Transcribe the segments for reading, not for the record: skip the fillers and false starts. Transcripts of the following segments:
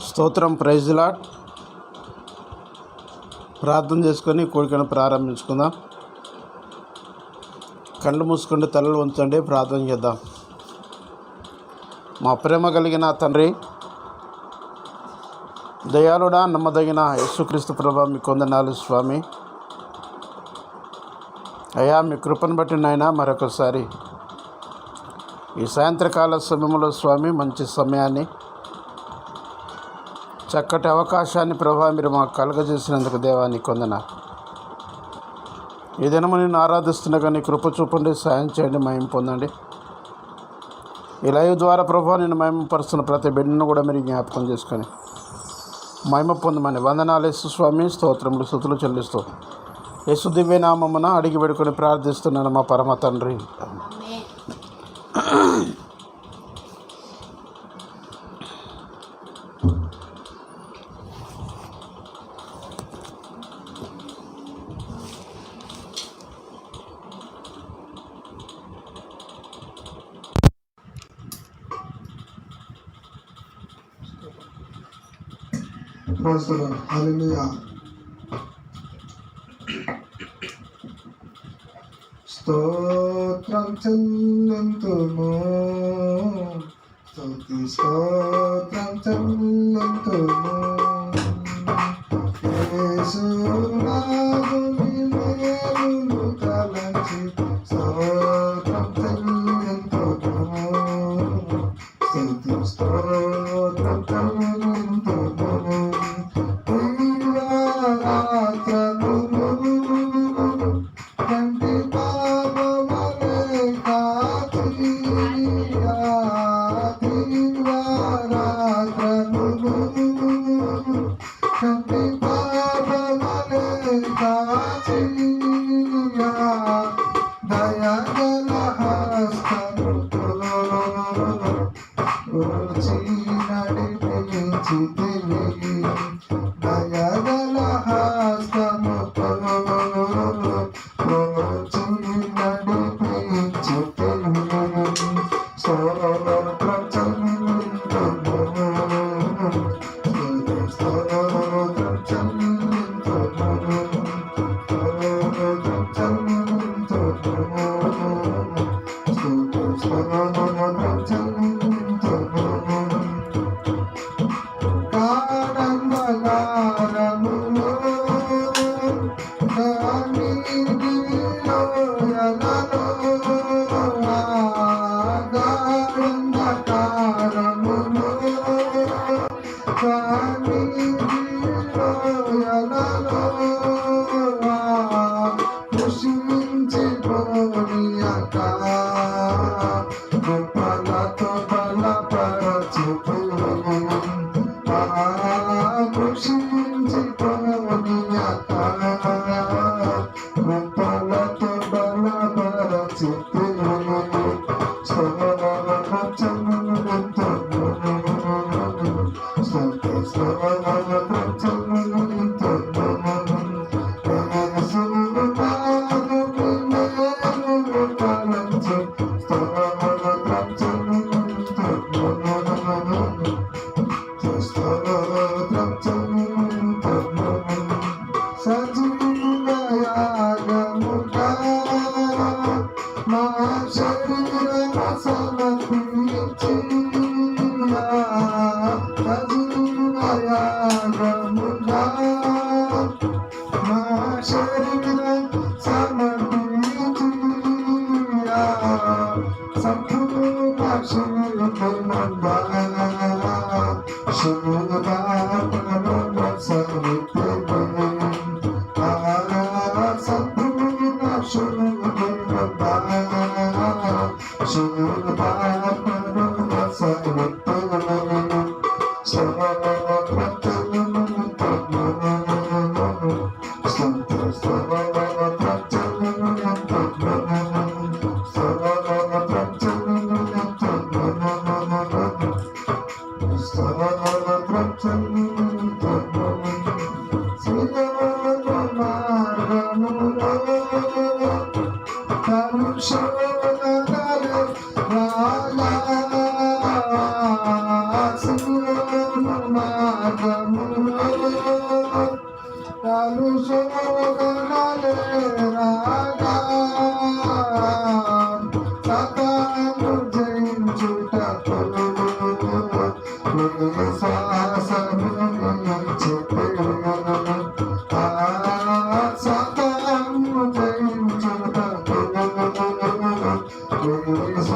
స్తోత్రం. Praise lord. ప్రార్థన చేసుకొని కోరికను ప్రారంభించుకుందాం. కళ్ళు మూసుకుంటే తలలు ఉంచండి, ప్రార్థన చేద్దాం. మా ప్రేమ కలిగిన తండ్రి, దయాళుడా, నమ్మదగిన యేసుక్రీస్తు ప్రభా, మీకు వందనాలు స్వామి. అయ్యా, మీ కృపను బట్టి నాయనా మరొకసారి ఈ సాయంత్రకాల సమయంలో స్వామి మంచి సమయాన్ని, చక్కటి అవకాశాన్ని ప్రభా మీరు మాకు కలగజేసినందుకు దేవానికి వందనాలు. ఈ దినము నేను ఆరాధిస్తున్నా నీ కృప చూపండి, సాయం చేయండి, మహిమ పొందండి. ఈ లైవ్ ద్వారా ప్రభా నేను మహిమపరుస్తున్న ప్రతి బిడ్డను కూడా మీరు జ్ఞాపకం చేసుకొని మహిమ పొందమని వందనాలు యేసు స్వామి. స్తోత్రములు స్తుతులు చెల్లిస్తూ యేసు దివ్యనామమున అడిగి పెడుకొని ప్రార్థిస్తున్నాను మా పరమ తండ్రి. హల్లెలూయా. స్తోత్రం చెల్లింతుము, స్తుతి స్తోత్రం చెల్లింతుము. యేసునాథుని మేలులు తలంచి స్తోత్రం చెల్లింతుము, స్తుతి స్తోత్రం చెల్లింతుము.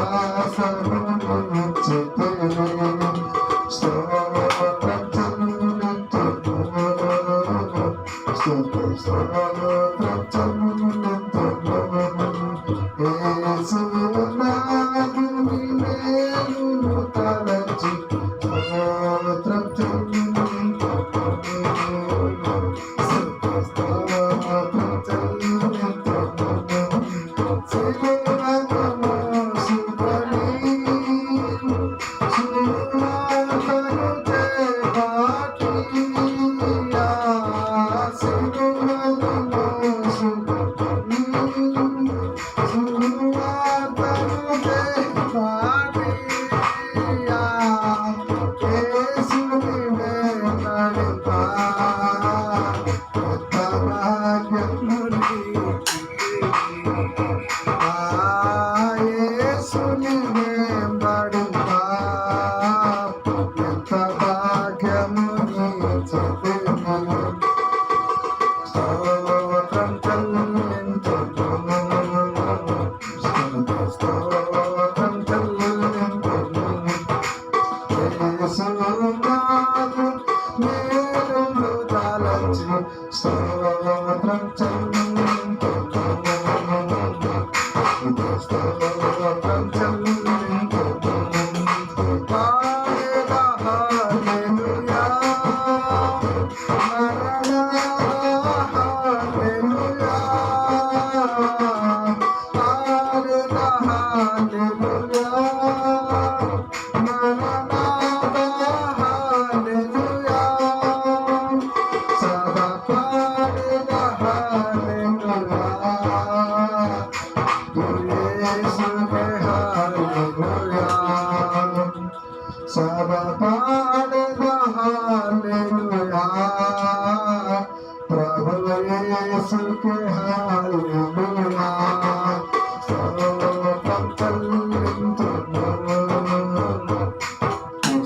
శ్వాసను నిలిచితే స్తోత్రం చెల్లింతును స్తోత్రం చెల్లింతును యేసునాథుని మేలును తలచి స్తోత్రం చెల్లింతును స్తోత్రం చెల్లింతును స్తోత్రం హల్లెలూయా ప్రభు యేసుకే హల్లెలూయా స్తోత్రం చెల్లింతును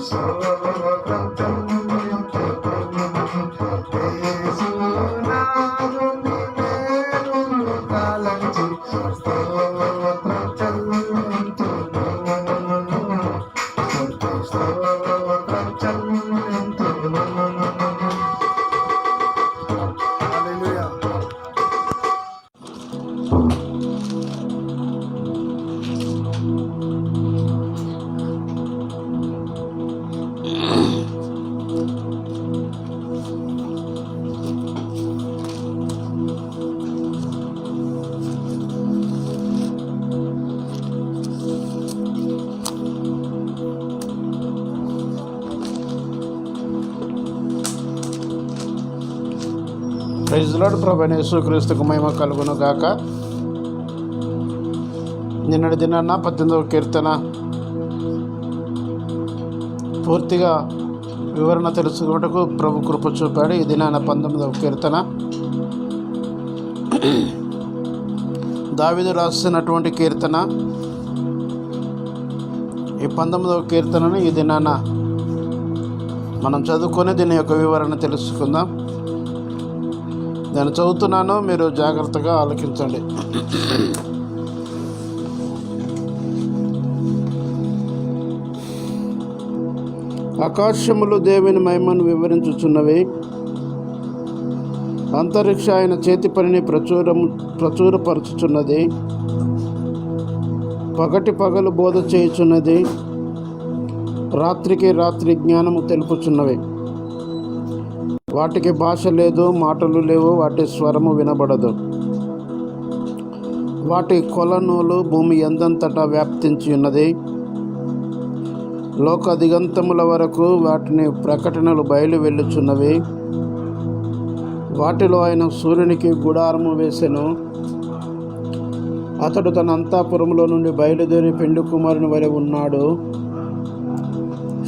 స్తోత్రం చెల్లింతును యేసునాథుని మేలును తలచి స్తోత్రం చెల్లింతును స్తోత్రం చెల్లింతును హల్లెలూయా. Praise lord. ప్రభువైన యేసుక్రీస్తుకు మహిమ కలుగును గాక. నిన్నటి దినాన 18వ కీర్తన పూర్తిగా వివరణ తెలుసుకున్నట్టుకు ప్రభు కృప చూపాడు. ఈ దినాన 19వ కీర్తన దావీదు రాసినటువంటి కీర్తన. ఈ 19వ కీర్తనను ఈ దినాన మనం చదువుకొని దీని యొక్క వివరణ తెలుసుకుందాం. నేను చదువుతున్నాను, మీరు జాగ్రత్తగా ఆలకించండి. ఆకాశములు దేవుని మహిమను వివరించుచున్నవి, అంతరిక్ష ఆయన చేతి పనిని ప్రచురపరచుచున్నది. పగటి పగలు బోధ చేయుచున్నది, రాత్రికి రాత్రి జ్ఞానము తెలుపుచున్నవి. వాటికి భాష లేదు, మాటలు లేవు, వాటి స్వరము వినబడదు. వాటి కొలనూలు భూమి ఎందంతటా వ్యాప్తించి ఉన్నది. లోక దిగంతముల వరకు వాటిని ప్రకటనలు బయలు వెళ్ళుచున్నవి. వాటిలో ఆయన సూర్యునికి గుడారము వేసెను. అతడు తన అంతఃపురములో నుండి బయలుదేరి పెండ్లి కుమారుని వలె ఉన్నాడు.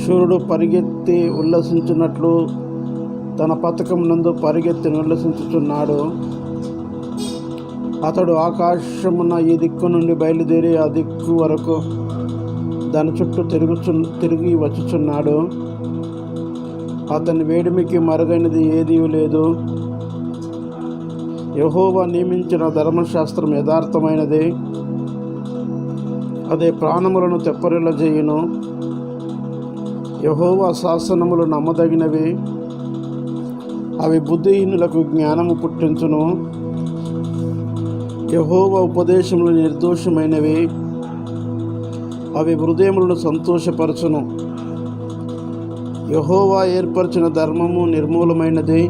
సూర్యుడు పరిగెత్తి ఉల్లసించినట్లు తన పథకం నందు పరిగెత్తి ఉల్లసించుచున్నాడు. అతడు ఆకాశమున ఈ దిక్కు నుండి బయలుదేరి ఆ దిక్కు వరకు దాని చుట్టూ తిరిగి వచ్చుచున్నాడు. అతని వేడిమికి మరుగైనది ఏదీ లేదు. యెహోవా నియమించిన ధర్మశాస్త్రం యథార్థమైనది. అదే ప్రాణములను తెప్పరిల్లజేయును. యెహోవా శాసనములు నమ్మదగినవి, అవి బుద్ధిహీనులకు జ్ఞానము పుట్టించును. యెహోవా ఉపదేశములు నిర్దోషమైనవి, అవి హృదయములను సంతోషపరచును. యెహోవా ఏర్పరిచిన ధర్మము నిర్మూలమైనది,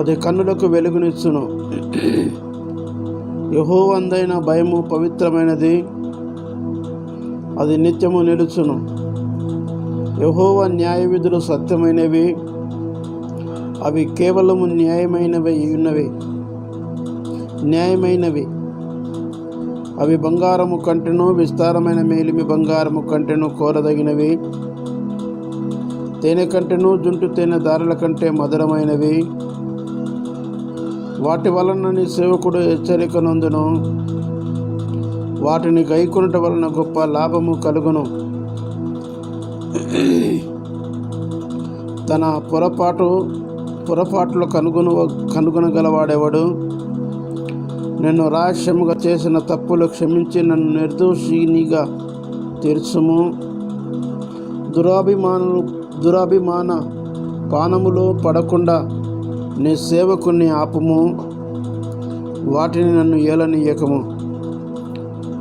అది కన్నులకు వెలుగునిచ్చును. యెహోవా అందైన భయము పవిత్రమైనది, అది నిత్యము నిలుచును. యెహోవా న్యాయ విధులు సత్యమైనవి, అవి కేవలము న్యాయమైనవి. అవి బంగారము కంటెను, విస్తారమైన మేలిమి బంగారము కంటెను కోరదగినవి. తేనె కంటెను, జుంటు తేనె దారుల కంటే మధురమైనవి. వాటి వలన నీ సేవకుడు హెచ్చరిక నొందును. వాటిని గైకొనుట వలన గొప్ప లాభము కలుగును. తన పొరపాట్లు కనుగొనగలవాడెవడు? నన్ను రహస్యముగా చేసిన తప్పులు క్షమించి నన్ను నిర్దోషినిగా తీర్చుము. దురాభిమాన పానములో పడకుండా నీ సేవకుని ఆపుము. వాటిని నన్ను ఏలనీయకము.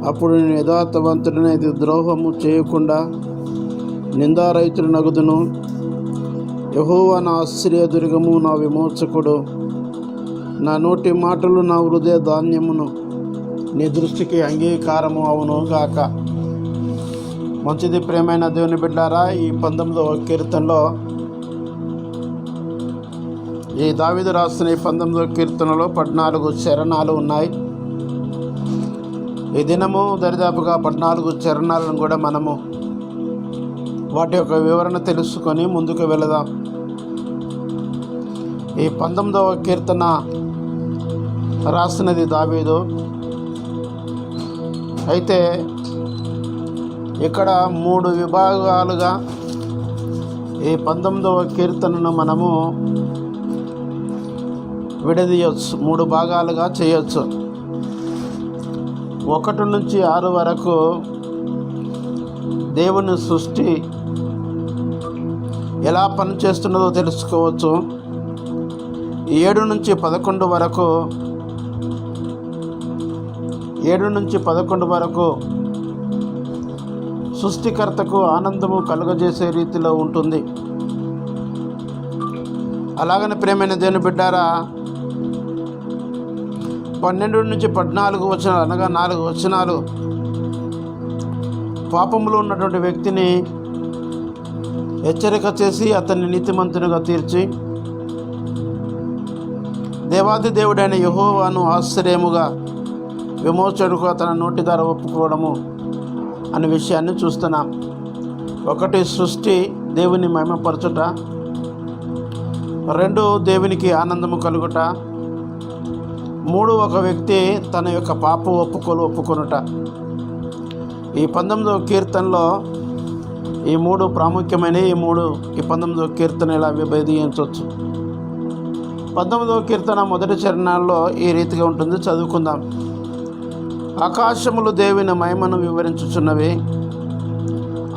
అప్పుడు నేను యథార్థవంతుడైన ద్రోహము చేయకుండా నిందారహితుడు నగుదును. యెహోవా నా ఆశ్రయదుర్గము, నా విమోచకుడు. నా నోటి మాటలు నా హృదయ ధాన్యమును నీ దృష్టికి అంగీకారము అవును గాక. మంచిది ప్రియమైన దేవుని బిడ్డారా, ఈ 19వ కీర్తనలో ఈ దావీదు రాస్తున్న ఈ 19వ కీర్తనలో 14 చరణాలు ఉన్నాయి. ఈ దినము దరిదాపుగా 14 చరణాలను కూడా మనము వాటి యొక్క వివరణ తెలుసుకొని ముందుకు వెళదాం. ఈ 19వ కీర్తన రాస్తున్నది దావీదు. అయితే ఇక్కడ 3 విభాగాలుగా ఈ 19వ కీర్తనను మనము విడదీయచ్చు, 3 భాగాలుగా చేయొచ్చు. 1 నుంచి 6 వరకు దేవుని సృష్టి ఎలా పనిచేస్తున్నదో తెలుసుకోవచ్చు. 7 నుంచి 11 వరకు సృష్టికర్తకు ఆనందము కలుగజేసే రీతిలో ఉంటుంది. అలాగని ప్రియమైన దేవుని బిడ్డారా, 12 నుంచి 14 వచనాలు అనగా 4 వచనాలు పాపములో ఉన్నటువంటి వ్యక్తిని హెచ్చరిక చేసి అతన్ని నీతిమంతునిగా తీర్చి దేవాది దేవుడైన యెహోవాను ఆశ్రయముగా విమోచకుడుగా తన నోటి ద్వారా ఒప్పుకోవడము అనే విషయాన్ని చూస్తున్నాం. 1 సృష్టి దేవుని మహిమపరచుట, 2 దేవునికి ఆనందము కలుగుట, 3 ఒక వ్యక్తి తన యొక్క పాపం ఒప్పుకొనుట. ఈ 19వ కీర్తనలో ఈ 3 ప్రాముఖ్యమైన ఈ 19వ కీర్తన ఇలా విభజించవచ్చు. 19వ కీర్తన మొదటి చరణాల్లో ఈ రీతిగా ఉంటుంది, చదువుకుందాం. ఆకాశములు దేవుని మహిమను వివరించుచున్నవి,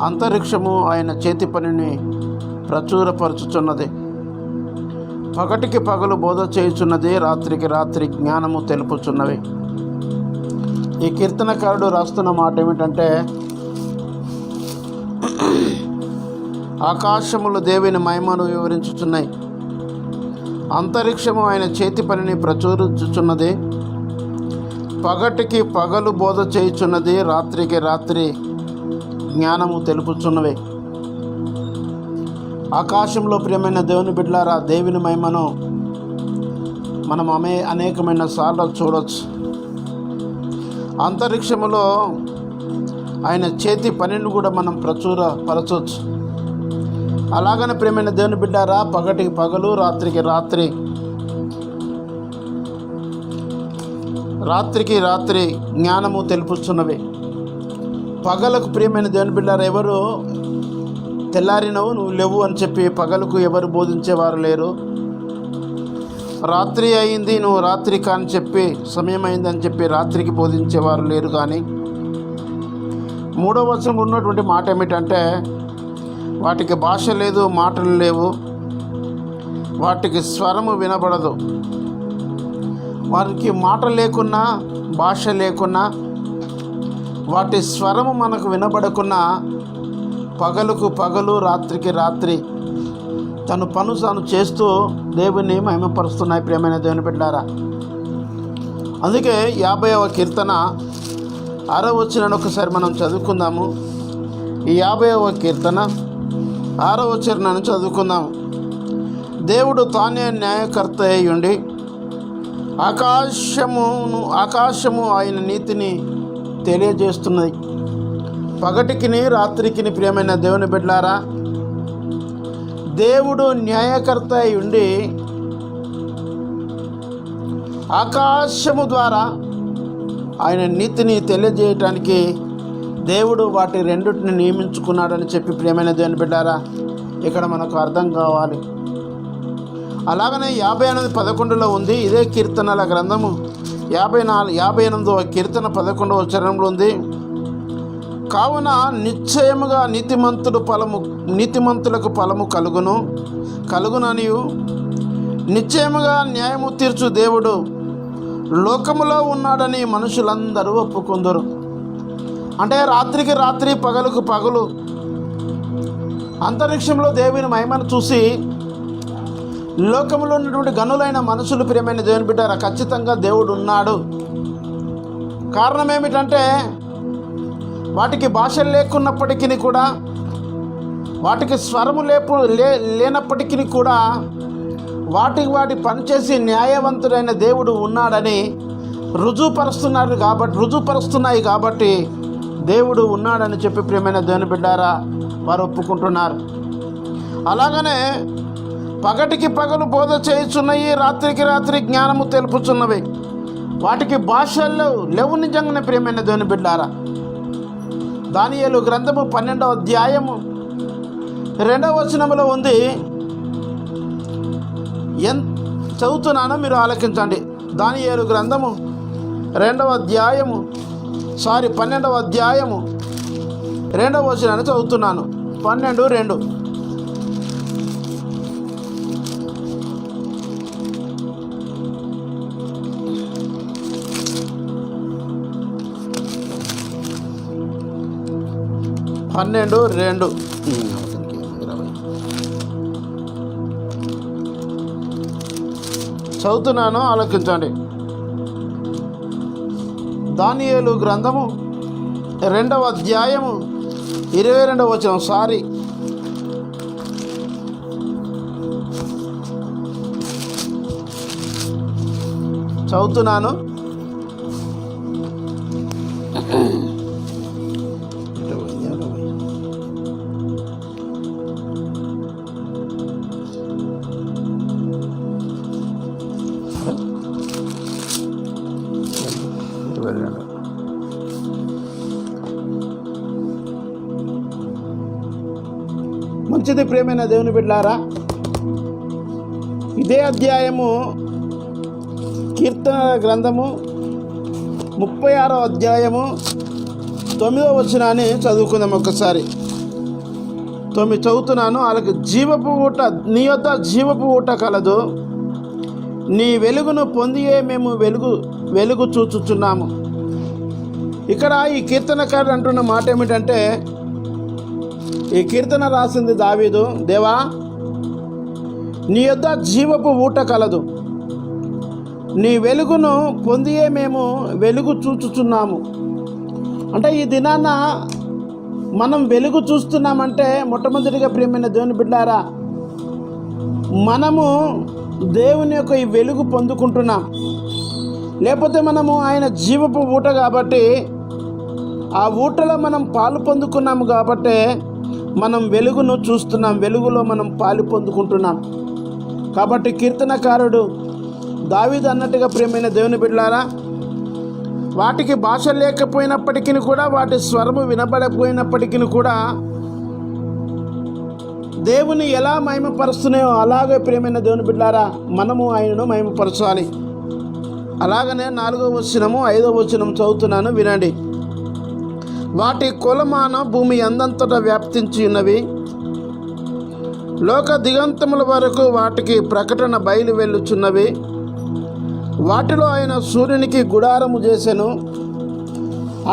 అంతరిక్షము ఆయన చేతి పనిని ప్రచురపరచుచున్నది. పగటికి పగలు బోధ చేయుచున్నది, రాత్రికి రాత్రి జ్ఞానము తెలుపుచున్నవి. ఈ కీర్తనకారుడు రాస్తున్న మాట ఏమిటంటే, ఆకాశములు దేవుని మహిమను వివరించుచున్నాయి, అంతరిక్షము ఆయన చేతి పనిని ప్రచురించుచున్నది, పగటికి పగలు బోధ చేయుచున్నది, రాత్రికి రాత్రి జ్ఞానము తెలుపుచున్నవి. ఆకాశంలో ప్రియమైన దేవుని బిడ్డలారా, దేవుని మహిమను మనం అనేకమైన సార్లు చూడవచ్చు. అంతరిక్షములో ఆయన చేతి పనిని కూడా మనం ప్రచురపరచవచ్చు. అలాగనే ప్రియమైన దేవుని బిడ్డారా, పగటికి పగలు రాత్రికి రాత్రి జ్ఞానము తెలుపుతున్నవి. పగలకు ప్రియమైన దేవుని బిడ్డారా, ఎవరు తెల్లారినవు నువ్వు లేవు అని చెప్పి పగలకు ఎవరు బోధించేవారు లేరు. రాత్రి అయింది నువ్వు రాత్రి కాని చెప్పి సమయం అయిందని చెప్పి రాత్రికి బోధించేవారు లేరు. కానీ 3వ వచనంలో ఉన్నటువంటి మాట ఏమిటంటే వాటికి భాష లేదు, మాటలు లేవు, వాటికి స్వరము వినబడదు. వారికి మాట లేకున్నా, భాష లేకున్నా, వాటి స్వరము మనకు వినబడకున్నా పగలుకు పగలు, రాత్రికి రాత్రి తను పను తాను చేస్తూ దేవుని మహిమపరుస్తున్నాయి. ప్రియమైన దేవుని బిడ్డలారా, అందుకే 50వ కీర్తన 6వ వచనాన్ని ఒకసారి మనం చదువుకుందాము. ఈ 50వ కీర్తన 6వ వచనాన్ని చదువుకుందాము. దేవుడు తానే న్యాయకర్త అయ్యుండి ఆకాశము ఆయన నీతిని తెలియజేస్తున్నది. పగటికిని రాత్రికిని ప్రియమైన దేవుని బిడ్డలారా, దేవుడు న్యాయకర్త అయి ఉండి ఆకాశము ద్వారా ఆయన నీతిని తెలియజేయటానికి దేవుడు వాటి రెండింటిని నియమించుకున్నాడని చెప్పి ప్రియమైన దేవుని బిడ్డారా ఇక్కడ మనకు అర్థం కావాలి. అలాగనే 58:11 ఉంది. ఇదే కీర్తనల గ్రంథము 58వ కీర్తన 11వ వచనంలో ఉంది. కావున నిశ్చయముగా నీతిమంతులకు ఫలము కలుగుననియు నిశ్చయముగా న్యాయము తీర్చు దేవుడు లోకములో ఉన్నాడని మనుషులందరూ ఒప్పుకుందరు. అంటే రాత్రికి రాత్రి, పగలుకు పగలు అంతరిక్షంలో దేవుని మహిమను చూసి లోకంలో ఉన్నటువంటి గనులైన మనుషులు ప్రియమైన దేవుని బిడ్డారా ఖచ్చితంగా దేవుడు ఉన్నాడు. కారణం ఏమిటంటే వాటికి భాషలు లేకున్నప్పటికీ కూడా, వాటికి స్వరము లేనప్పటికీ కూడా వాటి పనిచేసి న్యాయవంతుడైన దేవుడు ఉన్నాడని రుజువుపరుస్తున్నాయి కాబట్టి దేవుడు ఉన్నాడని చెప్పి ప్రియమైన దేవుని బిడ్డారా వారు ఒప్పుకుంటున్నారు. అలాగనే పగటికి పగలు బోధ చేయుచున్నవి, రాత్రికి రాత్రి జ్ఞానము తెలుపుచున్నవి. వాటికి భాషలు లేవు నిజంగానే ప్రియమైన దేవుని బిడ్డారా. దానియేలు గ్రంథము 12వ అధ్యాయము 2వ వచనములో ఉంది. చదువుతున్నానో మీరు ఆలకించండి. దానియేలు గ్రంథము 12వ అధ్యాయము 2వ వచనాన్ని చదువుతున్నాను. 12:2. చదువుతున్నాను, ఆలోచించండి. దానియేలు గ్రంథము 2వ అధ్యాయము 22వ వచనం. చదువుతున్నాను. మంచిది ప్రియమైన దేవుని బిడ్డలారా, ఇదే అధ్యాయము కీర్తన గ్రంథము 36వ అధ్యాయము 9వ వచనాన్ని చదువుకుందాం ఒకసారి. 9 చదువుతున్నాను. వాళ్ళకి నీ యొద్ద జీవపు ఊట కలదు, నీ వెలుగును పొందియే మేము వెలుగు చూచుచున్నాము. ఇక్కడ ఈ కీర్తనకారుడు అంటున్న మాట ఏమిటంటే, ఈ కీర్తన రాసింది దావీదు. దేవా, నీ యొద్ద జీవపు ఊట కలదు, నీ వెలుగును పొందియే మేము వెలుగు చూచుచున్నాము. అంటే ఈ దినాన మనం వెలుగు చూస్తున్నామంటే మొట్టమొదటిగా ప్రియమైన దేవుని బిడ్డారా మనము దేవుని యొక్క ఈ వెలుగు పొందుకుంటున్నాం. లేకపోతే మనము ఆయన జీవపు ఊట కాబట్టి ఆ ఊటలో మనం పాలు పొందుకున్నాము కాబట్టి మనం వెలుగును చూస్తున్నాం, వెలుగులో మనం పాలు పొందుకుంటున్నాం. కాబట్టి కీర్తనకారుడు దావీదు అన్నట్టుగా ప్రియమైన దేవుని బిడ్డలారా వాటికి భాష లేకపోయినప్పటికీ కూడా, వాటి స్వరము వినబడకపోయినప్పటికీ కూడా దేవుని ఎలా మహిమపరుస్తున్నాయో అలాగే ప్రియమైన దేవుని బిడ్డలారా మనము ఆయనను మహిమపరచాలి. అలాగనే 4వ వచనము 5వ వచనం చదువుతున్నాను, వినండి. వాటి కొలమాన భూమి అందంతటా వ్యాప్తించి ఉన్నవి. లోక దిగంతముల వరకు వాటికి ప్రకటన బయలు వెళ్ళుచున్నవి. వాటిలో ఆయన సూర్యునికి గుడారము చేసెను.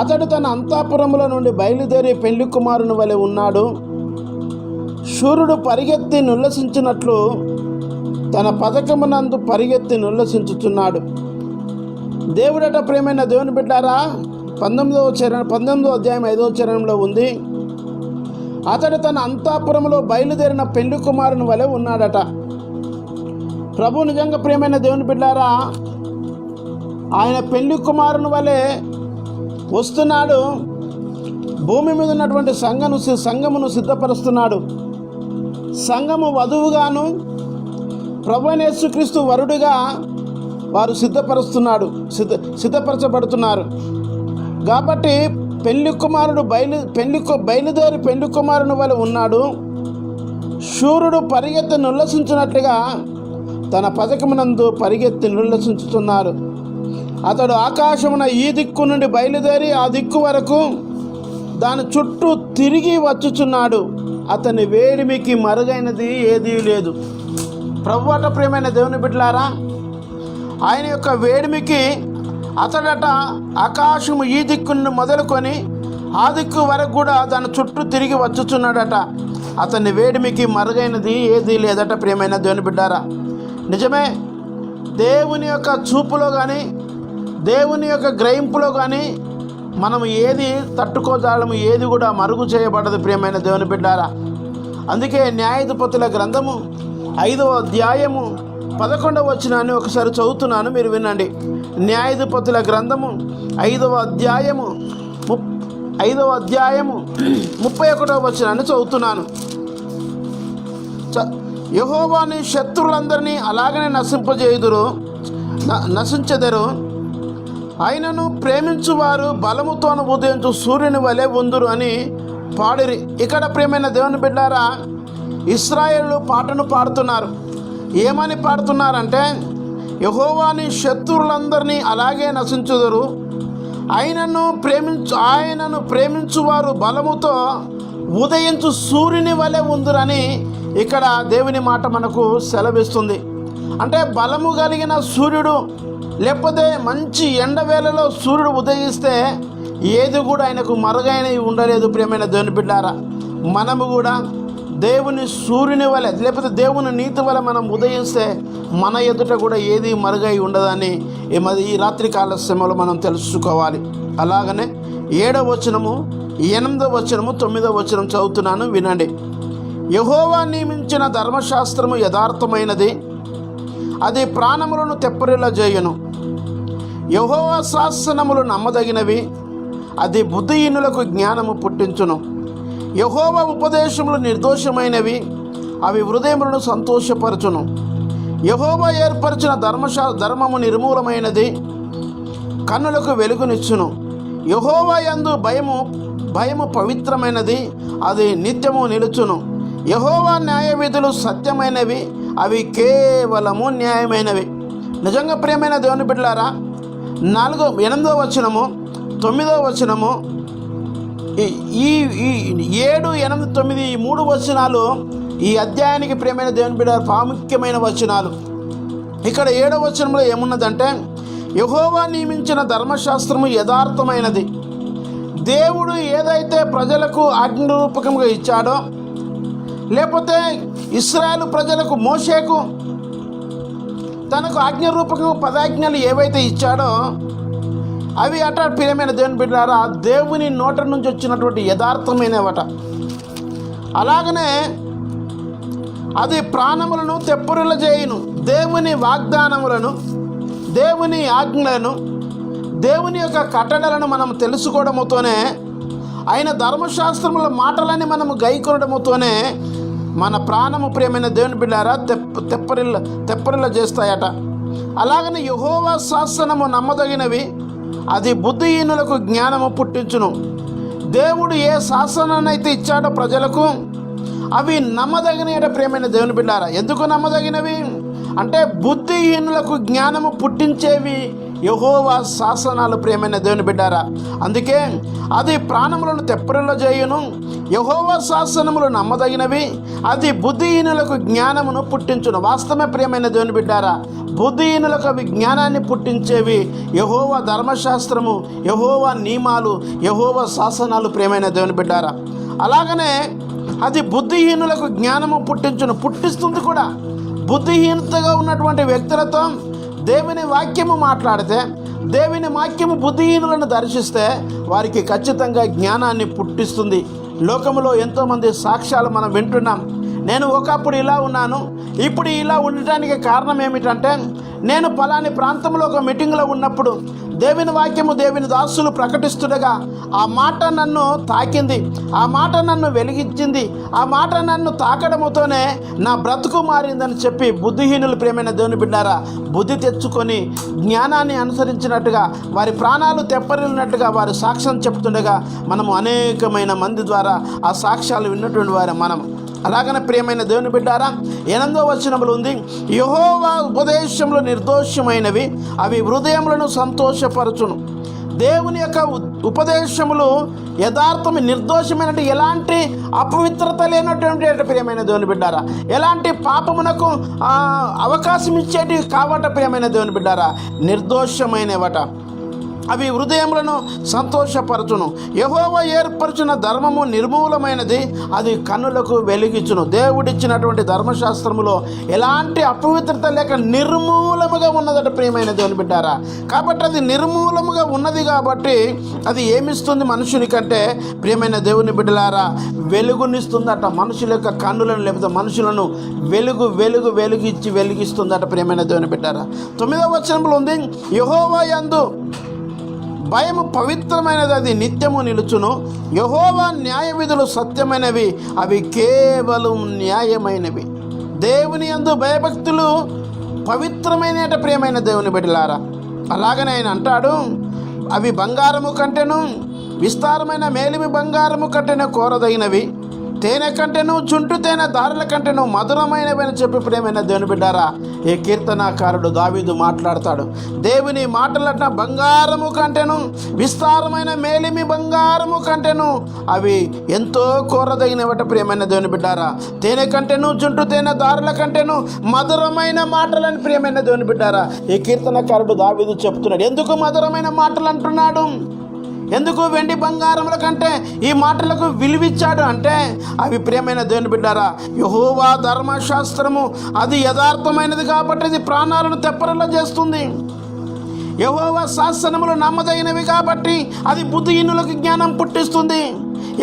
అతడు తన అంతఃపురముల నుండి బయలుదేరి పెళ్లి కుమారుని వలె ఉన్నాడు. సూర్యుడు పరిగెత్తి నుల్లసించినట్లు తన పథకమునందు పరిగెత్తి నుల్లసించుచున్నాడు. దేవుడట ప్రియమైన దేవుని బిడ్డారా, 19వ అధ్యాయం 5వ చరణంలో ఉంది, అతడు తన అంతఃపురములో బయలుదేరిన పెళ్లి కుమారుని వలె ఉన్నాడట. ప్రభు నిజంగా ప్రియమైన దేవుని బిడ్డారా, ఆయన పెళ్లి కుమారుని వలె వస్తున్నాడు. భూమి మీద ఉన్నటువంటి సంఘమును సిద్ధపరుస్తున్నాడు. సంఘము వధువుగాను ప్రభువైన యేసుక్రీస్తు వరుడుగా వారు సిద్ధపరచబడుతున్నారు. కాబట్టి పెళ్లి కుమారుడు బయలుదేరి పెళ్లి కుమారుని వలె ఉన్నాడు. సూర్యుడు పరిగెత్తి నుల్లసించినట్లుగా తన పథకమునందు పరిగెత్తి నుల్లసించుతున్నారు. అతడు ఆకాశమున ఈ దిక్కు నుండి బయలుదేరి ఆ దిక్కు వరకు దాని చుట్టూ తిరిగి వచ్చుచున్నాడు. అతని వేడిమికి మరుగైనది ఏదీ లేదు. ప్రభువట ప్రియమైన దేవుని బిడ్డలారా, ఆయన యొక్క వేడిమికి అతడట ఆకాశము ఈ దిక్కు నుండి మొదలుకొని ఆ దిక్కు వరకు కూడా దాని చుట్టూ తిరిగి వచ్చుచున్నాడట. అతని వేడిమికి మరుగైనది ఏదీ లేదట. ప్రియమైన దేవుని బిడ్డారా, నిజమే. దేవుని యొక్క చూపులో కానీ దేవుని యొక్క గ్రహింపులో కానీ మనం ఏది తట్టుకోజాలము, ఏది కూడా మరుగు చేయబడదు. ప్రియమైన దేవుని బిడ్డారా, అందుకే న్యాయాధిపతుల గ్రంథము 5వ అధ్యాయము 11వ వచనాన్ని ఒకసారి చదువుతున్నాను, మీరు వినండి. న్యాయాధిపతుల గ్రంథము 5వ అధ్యాయము 31వ వచనాన్ని చదువుతున్నాను. యెహోవా నీ శత్రువులందరినీ అలాగనే నశించెదరు. ఆయనను ప్రేమించువారు బలముతోను ఉదయించు సూర్యుని వలె ఉందురు అని పాడిరి. ఇక్కడ ప్రియమైన దేవుని బిడ్డారా, ఇశ్రాయేలు పాటను పాడుతున్నారు. ఏమని పాడుతున్నారంటే, యెహోవాని శత్రువులందరినీ అలాగే నశించుదురు, ఆయనను ప్రేమించువారు బలముతో ఉదయించు సూర్యుని వలె ఉందురని ఇక్కడ దేవుని మాట మనకు సెలవిస్తుంది. అంటే బలము కలిగిన సూర్యుడు, లేకపోతే మంచి ఎండవేళలో సూర్యుడు ఉదయిస్తే ఏది కూడా ఆయనకు మరుగైనవి ఉండలేదు. ప్రియమైన దేవుని బిడ్డారా, మనము కూడా దేవుని సూర్యుని వలె, లేకపోతే దేవుని నీతి వలె మనం ఉదయిస్తే మన ఎదుట కూడా ఏది మరుగై ఉండదని ఈ రాత్రికాల సమయంలో మనం తెలుసుకోవాలి. అలాగనే 7వ వచనము, 8వ వచనము, 9వ వచనం చదువుతున్నాను, వినండి. యెహోవా నియమించిన ధర్మశాస్త్రము యథార్థమైనది, అది ప్రాణములను తెప్పరిల్ల చేయును. యెహోవా శాసనములు నమ్మదగినవి, అది బుద్ధిహీనులకు జ్ఞానము పుట్టించును. యెహోవా ఉపదేశములు నిర్దోషమైనవి, అవి హృదయములను సంతోషపరచును. యెహోవా ఏర్పరిచిన ధర్మము నిర్మూలమైనది, కన్నులకు వెలుగునిచ్చును. యెహోవా యందు భయము పవిత్రమైనది, అది నిత్యము నిలుచును. యెహోవా న్యాయవిధులు సత్యమైనవి, అవి కేవలము న్యాయమైనవి. నిజంగా ప్రియమైన దేవుని బిడ్డలారా, 8వ వచనము, 9వ వచనము, ఈ 7, 8, 9 ఈ 3 వచనాలు ఈ అధ్యాయానికి ప్రియమైన దేవుని బిడ్డ ప్రాముఖ్యమైన వచనాలు. ఇక్కడ 7వ వచనంలో ఏమున్నదంటే, యెహోవా నియమించిన ధర్మశాస్త్రము యథార్థమైనది. దేవుడు ఏదైతే ప్రజలకు ఆజ్ఞారూపకంగా ఇచ్చాడో, లేకపోతే ఇశ్రాయేలు ప్రజలకు మోషేకు తనకు ఆజ్ఞారూపకంగా 10 ఆజ్ఞలు ఏవైతే ఇచ్చాడో అవి అట ప్రియమైన దేవుని బిడ్డలారా దేవుని నోట నుంచి వచ్చినటువంటి యథార్థమైనవట. అలాగనే అది ప్రాణములను తెప్పరిల్ల చేయును. దేవుని వాగ్దానములను, దేవుని ఆజ్ఞలను, దేవుని యొక్క కట్టడలను మనం తెలుసుకోవడముతోనే, ఆయన ధర్మశాస్త్రముల మాటలని మనము గైకొనడముతోనే మన ప్రాణము ప్రియమైన దేవుని బిడ్డారా తెప్పరిల్ల చేస్తాయట. అలాగనే యెహోవా శాసనము నమ్మదగినవి, అది బుద్ధిహీనులకు జ్ఞానము పుట్టించును. దేవుడు ఏ శాసనాన్నైతే ఇచ్చాడో ప్రజలకు అవి నమ్మదగినవి ప్రియమైన దేవుని బిడ్డారా. ఎందుకు నమ్మదగినవి అంటే బుద్ధిహీనులకు జ్ఞానము పుట్టించేవి యెహోవా శాసనాలు ప్రియమైన దేవుని బిడ్డారా. అందుకే అది ప్రాణములను తెప్పరిల్ల చేయును. యెహోవా శాసనములు నమ్మదగినవి, అది బుద్ధిహీనులకు జ్ఞానమును పుట్టించును. వాస్తవమే ప్రియమైన దేవుని బిడ్డారా, బుద్ధిహీనులకు అవి జ్ఞానాన్ని పుట్టించేవి యెహోవా ధర్మశాస్త్రము, యెహోవా నియమాలు, యెహోవా శాసనాలు ప్రియమైన దేవుని బిడ్డారా. అలాగనే అది బుద్ధిహీనులకు జ్ఞానము పుట్టిస్తుంది కూడా. బుద్ధిహీనతగా ఉన్నటువంటి వ్యక్తులతో దేవుని వాక్యము మాట్లాడితే, దేవుని వాక్యము బుద్ధిహీనులను దర్శిస్తే వారికి ఖచ్చితంగా జ్ఞానాన్ని పుట్టిస్తుంది. లోకములో ఎంతోమంది సాక్ష్యాలు మనం వింటున్నాం. నేను ఒకప్పుడు ఇలా ఉన్నాను, ఇప్పుడు ఇలా ఉండటానికి కారణం ఏమిటంటే, నేను పలాని ప్రాంతంలో ఒక మీటింగ్లో ఉన్నప్పుడు దేవుని వాక్యము దేవుని దాసులు ప్రకటిస్తుండగా ఆ మాట నన్ను తాకింది, ఆ మాట నన్ను వెలిగించింది, ఆ మాట నన్ను తాకడముతోనే నా బ్రతుకు మారిందని చెప్పి బుద్ధిహీనులు ప్రియమైన దేవుని బిడ్డారా బుద్ధి తెచ్చుకొని జ్ఞానాన్ని అనుసరించినట్టుగా, వారి ప్రాణాలు తెప్పరిల్లినట్టుగా వారి సాక్ష్యం చెప్తుండగా మనము అనేకమైన మంది ద్వారా ఆ సాక్ష్యాలు విన్నటువంటి వారు మనం. అలాగనే ప్రియమైన దేవుని బిడ్డారా 8వ వచనములో ఉంది, యెహోవా ఉపదేశములు నిర్దోషమైనవి, అవి హృదయములను సంతోషపరచును. దేవుని యొక్క ఉపదేశములు యథార్థము, నిర్దోషమైనటువంటి ఎలాంటి అపవిత్రత లేనటువంటి ప్రియమైన దేవుని బిడ్డారా, ఎలాంటి పాపమునకు అవకాశం ఇచ్చేటివి కావట ప్రియమైన దేవుని బిడ్డారా, నిర్దోషమైనవట. అవి హృదయములను సంతోషపరచును. యెహోవా ఏర్పరచిన ధర్మము నిర్మూలమైనది, అది కన్నులకు వెలిగించును. దేవుడిచ్చినటువంటి ధర్మశాస్త్రములో ఎలాంటి అపవిత్రత లేక నిర్మూలముగా ఉన్నదట ప్రియమైన దేవుని బిడ్డారా. కాబట్టి అది నిర్మూలముగా ఉన్నది కాబట్టి అది ఏమిస్తుంది మనుషునికంటే ప్రియమైన దేవుని బిడ్డలారా, వెలుగునిస్తుందట. మనుషుల యొక్క కన్నులను, లేకపోతే మనుషులను వెలిగిస్తుందట ప్రియమైన దేవుని బిడ్డారా. 9వ వచనంలో ఉంది, యెహోవా యందు భయము పవిత్రమైనది, అది నిత్యము నిలుచును. యెహోవా న్యాయ విధులు సత్యమైనవి, అవి కేవలం న్యాయమైనవి. దేవుని యందు భయభక్తులు పవిత్రమైన ప్రియమైన దేవుని బిడ్డలారా. అలాగనే ఆయన అంటాడు, అవి బంగారము కంటెను, విస్తారమైన మేలిమి బంగారము కంటెను కోరదగినవి, తేనె కంటెను, చుంటు తేనె దారుల కంటెను మధురమైనవి అని చెప్పి ప్రియమైన దేవుని బిడ్డారా ఈ కీర్తనాకారుడు దావీదు మాట్లాడతాడు. దేవుని మాటలట బంగారము కంటెను, విస్తారమైన మేలిమి బంగారము కంటెను, అవి ఎంతో కోరదగినవట ప్రియమైన దేవుని బిడ్డారా. తేనె కంటెను, చుంటు తేనె దారుల కంటెను మధురమైన మాటలని ప్రియమైన దేవుని బిడ్డారా ఈ కీర్తనకారుడు దావీదు చెప్తున్నాడు. ఎందుకు మధురమైన మాటలు అంటున్నాడు? ఎందుకు వెండి బంగారముల కంటే ఈ మాటలకు విలువిచ్చాడు అంటే, అవి ప్రియమైన దేవుని బిడ్డారా యెహోవా ధర్మశాస్త్రము అది యథార్థమైనది కాబట్టి అది ప్రాణాలను తెప్పరిల్ల చేస్తుంది. యెహోవా శాసనములు నమ్మదగినవి కాబట్టి అది బుద్ధిహీనులకు జ్ఞానం పుట్టిస్తుంది.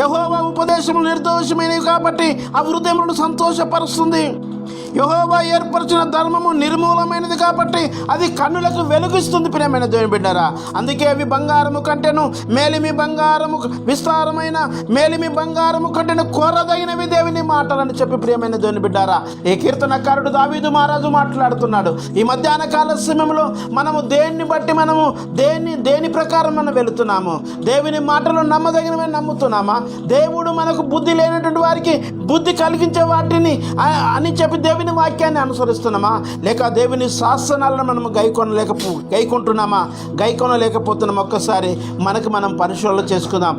యెహోవా ఉపదేశములు నిర్దోషమైనవి కాబట్టి ఆ హృదయములను సంతోషపరుస్తుంది. యెహోవా ఏర్పరిచిన ధర్మము నిర్మూలమైనది కాబట్టి అది కన్నులకు వెలుగిస్తుంది ప్రియమైన దేవుని బిడ్డారా. అందుకే అవి బంగారము కంటెను, మేలిమి బంగారము, విస్తారమైన మేలిమి బంగారము కంటెను కోరదగినవి దేవుని మాటలని చెప్పి ప్రియమైన దేవుని బిడ్డారా ఈ కీర్తనకారుడు దావీదు మహారాజు మాట్లాడుతున్నాడు. ఈ మధ్యాహ్న కాల సమయంలో మనము దేన్ని బట్టి మనము దేని ప్రకారం మనం వెళుతున్నాము? దేవుని మాటలు నమ్మదగినవి నమ్ముతున్నామా? దేవుడు మనకు బుద్ధి లేనటువంటి వారికి బుద్ధి కలిగించే వాటిని అని చెప్పి దేవుని వాక్యాన్ని అనుసరిస్తున్నామా? లేక దేవుని శాసనాలను మనము గైకొంటున్నామా? గైకొనలేకపోతున్నామా? ఒక్కసారి మనకు మనం పరిశీలన చేసుకుందాం.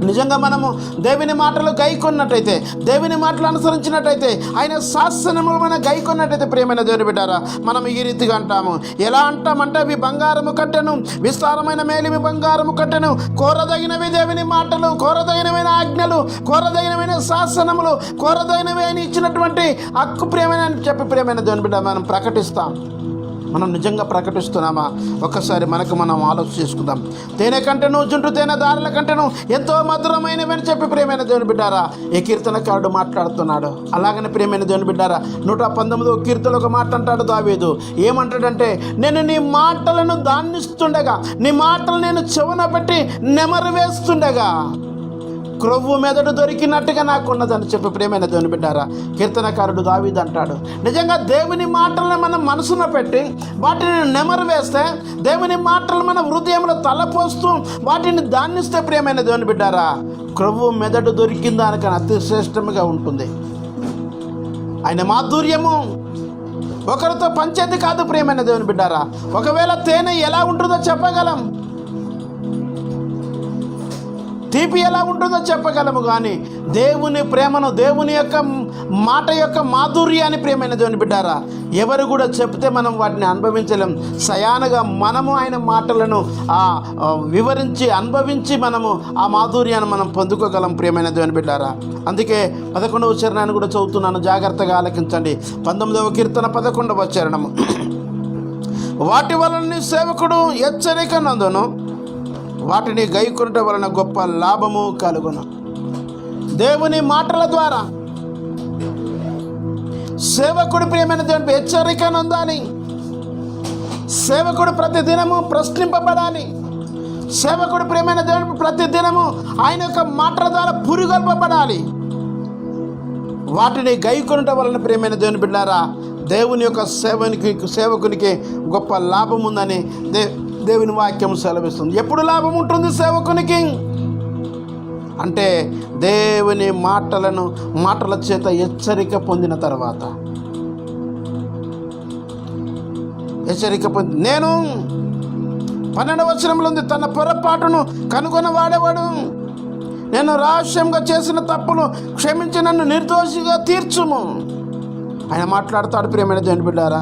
నిజంగా మనము దేవుని మాటలు గైకొన్నట్టయితే, దేవుని మాటలు అనుసరించినట్టయితే, ఆయన శాసనములు మనం గైకొన్నట్టయితే ప్రియమైన దేవుని బిడ్డారా మనం ఈ రీతిగా అంటాము. ఎలా అంటామంటే, అవి బంగారము కట్టెను, విస్తారమైన మేలిమి బంగారము కట్టెను, కోరదగినవి దేవుని మాటలు, కోరదగినమైన ఆజ్ఞలు, కోరదగినమైన శాసనములు, కోరదగినవి అని ఇచ్చినటువంటి హక్కు ప్రియమైన అని చెప్పి ప్రియమైన దేవుని బిడ్డ మనం ప్రకటిస్తాం. మనం నిజంగా ప్రకటిస్తున్నామా? ఒక్కసారి మనకు మనం ఆలోచన చేసుకుందాం. తేనె కంటెను, చుంటు తేనె దారుల కంటెను ఎంతో మధురమైనవి అని చెప్పి ప్రియమైన దేవుని బిడ్డారా ఈ కీర్తనకారుడు మాట్లాడుతున్నాడు. అలాగనే ప్రియమైన దేవుని బిడ్డారా 119వ కీర్తనలో ఒక మాట అంటాడు దావీదు. ఏమంటాడంటే, నేను నీ మాటలను దాన్నిస్తుండగా, నీ మాటలు నేను చెవున పెట్టి నెమరు వేస్తుండగా క్రొవ్వు మెదడు దొరికినట్టుగా నాకున్నదని చెప్పి ప్రియమైన దేవుని బిడ్డారా కీర్తనకారుడు దావీదు అంటాడు. నిజంగా దేవుని మాటలను మనం మనసున పెట్టి వాటిని నెమరు వేస్తే, దేవుని మాటలు మన హృదయంలో తలపోస్తూ వాటిని దాన్నిస్తే ప్రియమైన దేవుని బిడ్డారా క్రొవ్వు మెదడు దొరికిన దానికన్నా అతి శ్రేష్టముగా ఉంటుంది. ఆయన మాధుర్యము ఒకరితో పంచేది కాదు ప్రియమైన దేవుని బిడ్డారా. ఒకవేళ తేనె ఎలా ఉంటుందో చెప్పగలం, తీపి ఎలా ఉంటుందో చెప్పగలము, కానీ దేవుని ప్రేమను, దేవుని యొక్క మాట యొక్క మాధుర్యాన్ని ప్రియమైన దేవుని బిడ్డారా ఎవరు కూడా చెప్తే మనం వాటిని అనుభవించలేం. సయానగా మనము ఆయన మాటలను వివరించి అనుభవించి మనము ఆ మాధుర్యాన్ని మనం పొందుకోగలం ప్రియమైన దేవుని బిడ్డారా. అందుకే 11వ చరణాన్ని కూడా చదువుతున్నాను, జాగ్రత్తగా ఆలకించండి. 19వ కీర్తన 11వ చరణము. వాటి వలన సేవకుడు హెచ్చరిక నందును, వాటిని గైకొనుట వలన గొప్ప లాభము కలుగును. దేవుని మాటల ద్వారా సేవకుడు ప్రియమైన దేవుని హెచ్చరిక నందాలి. సేవకుడు ప్రతిదినము ప్రశ్నింపబడాలి. సేవకుడు ప్రియమైన దేవుని ప్రతిదినము ఆయన యొక్క మాటల ద్వారా పురిగొల్పబడాలి. వాటిని గైకొనుట వలన ప్రియమైన దేవుని బిడ్డారా దేవుని యొక్క సేవకునికి గొప్ప లాభం ఉందని దేవుని వాక్యం సెలవిస్తుంది. ఎప్పుడు లాభం ఉంటుంది సేవకునికి అంటే దేవుని మాటల చేత హెచ్చరిక పొందిన తర్వాత. నేను 12వ వచనంలో ఉంది, తన పొరపాటును కనుగొన వాడేవాడు, నేను రహస్యంగా చేసిన తప్పులు క్షమించి నన్ను నిర్దోషిగా తీర్చుము. ఆయన మాట్లాడతాడు ప్రియమైన దేవుని బిడ్డారా.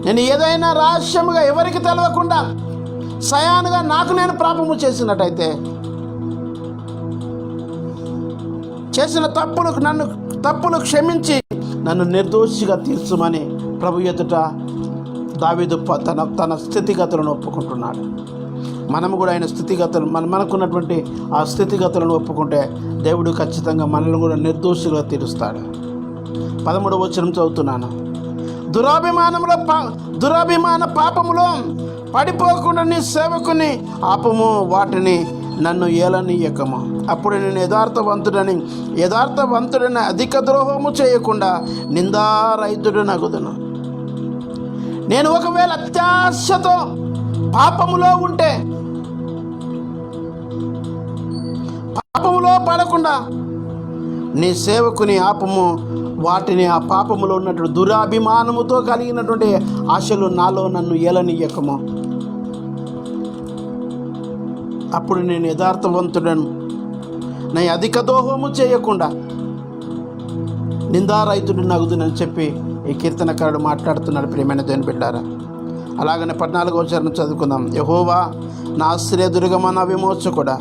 నేను ఏదైనా రహస్యంగా ఎవరికి తెలవకుండా సయానుగా నాకు నేను పాపము చేసినట్టయితే, చేసిన తప్పులు క్షమించి నన్ను నిర్దోషిగా తీర్చుమని ప్రభు ఎదుట దావీదు తన స్థితిగతులను ఒప్పుకుంటున్నాడు. మనము కూడా ఆయన స్థితిగతులు మనకున్నటువంటి ఆ స్థితిగతులను ఒప్పుకుంటే దేవుడు ఖచ్చితంగా మనల్ని కూడా నిర్దోషిగా తీరుస్తాడు. 13వ వచనం చదువుతున్నాను. దురాభిమాన పాపములో పడిపోకుండా నీ సేవకుని ఆపము, వాటిని నన్ను ఏలనీయకము. అప్పుడు నేను యథార్థవంతుడని అధిక ద్రోహము చేయకుండా నిందారహితుడనగుదును. నేను ఒకవేళ అత్యాశతో పాపములో ఉంటే, పాపములో పడకుండా నీ సేవకుని ఆపము, వాటిని ఆ పాపములో ఉన్నటువంటి దురాభిమానముతో కలిగినటువంటి ఆశలు నాలో నన్ను ఏలనీయకము. అప్పుడు నేను యథార్థవంతుడను, నా అధిక దోహము చేయకుండా నిందారహితుడు నగుదునని చెప్పి ఈ కీర్తనకారుడు మాట్లాడుతున్నాడు ప్రియమైన దేవుని బిడ్డారా. అలాగనే 14వ చరణం చదువుకుందాం. యెహోవా నా ఆశ్రయదుర్గమా, నా విమోచకుడా,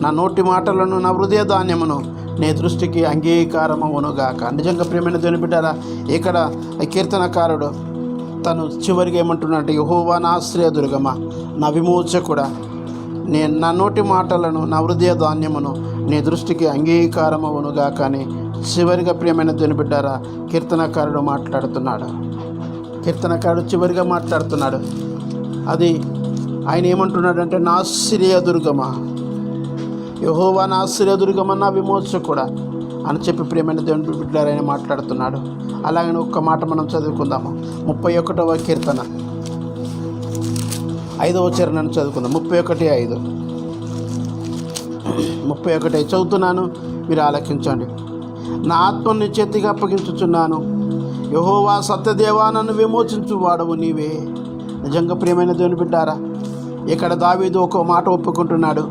నా నోటి మాటలను నా హృదయ ధాన్యమును నీ దృష్టికి అంగీకారమవునుగాక. నిజంగా ప్రియమైన దేవుని బిడ్డారా, ఇక్కడ ఈ కీర్తనకారుడు తను చివరిగా ఏమంటున్నాడు, యెహోవా నా ఆశ్రయదుర్గమా, నా విమోచకుడా, నేను నా నోటి మాటలను నా హృదయ ధాన్యమును నీ దృష్టికి అంగీకారమవునుగా. కానీ చివరిగా ప్రియమైన దేవుని బిడ్డారా కీర్తనకారుడు మాట్లాడుతున్నాడు. కీర్తనకారుడు చివరిగా మాట్లాడుతున్నాడు. అది ఆయన ఏమంటున్నాడంటే, నా ఆశ్రయదుర్గమా, యెహోవా నా ఆశ్రయదుర్గమా, నా విమోచకుడా అని చెప్పి ప్రియమైన దేవుని బిడ్డారా ఆయన మాట్లాడుతున్నాడు. అలాగని ఒక్క మాట మనం చదువుకుందాము. 31వ కీర్తన 5వ చరణాన్ని చదువుకుందాం. 31:5 చదువుతున్నాను, మీరు ఆలకించండి. నా ఆత్మను నీ చేతికి అప్పగించుచున్నాను, యెహోవా సత్యదేవా, నన్ను విమోచించు వాడవు నీవే. నిజంగా ప్రియమైన దేవుని బిడ్డారా, ఇక్కడ దావీదు ఒక మాట ఒప్పుకుంటున్నాడు.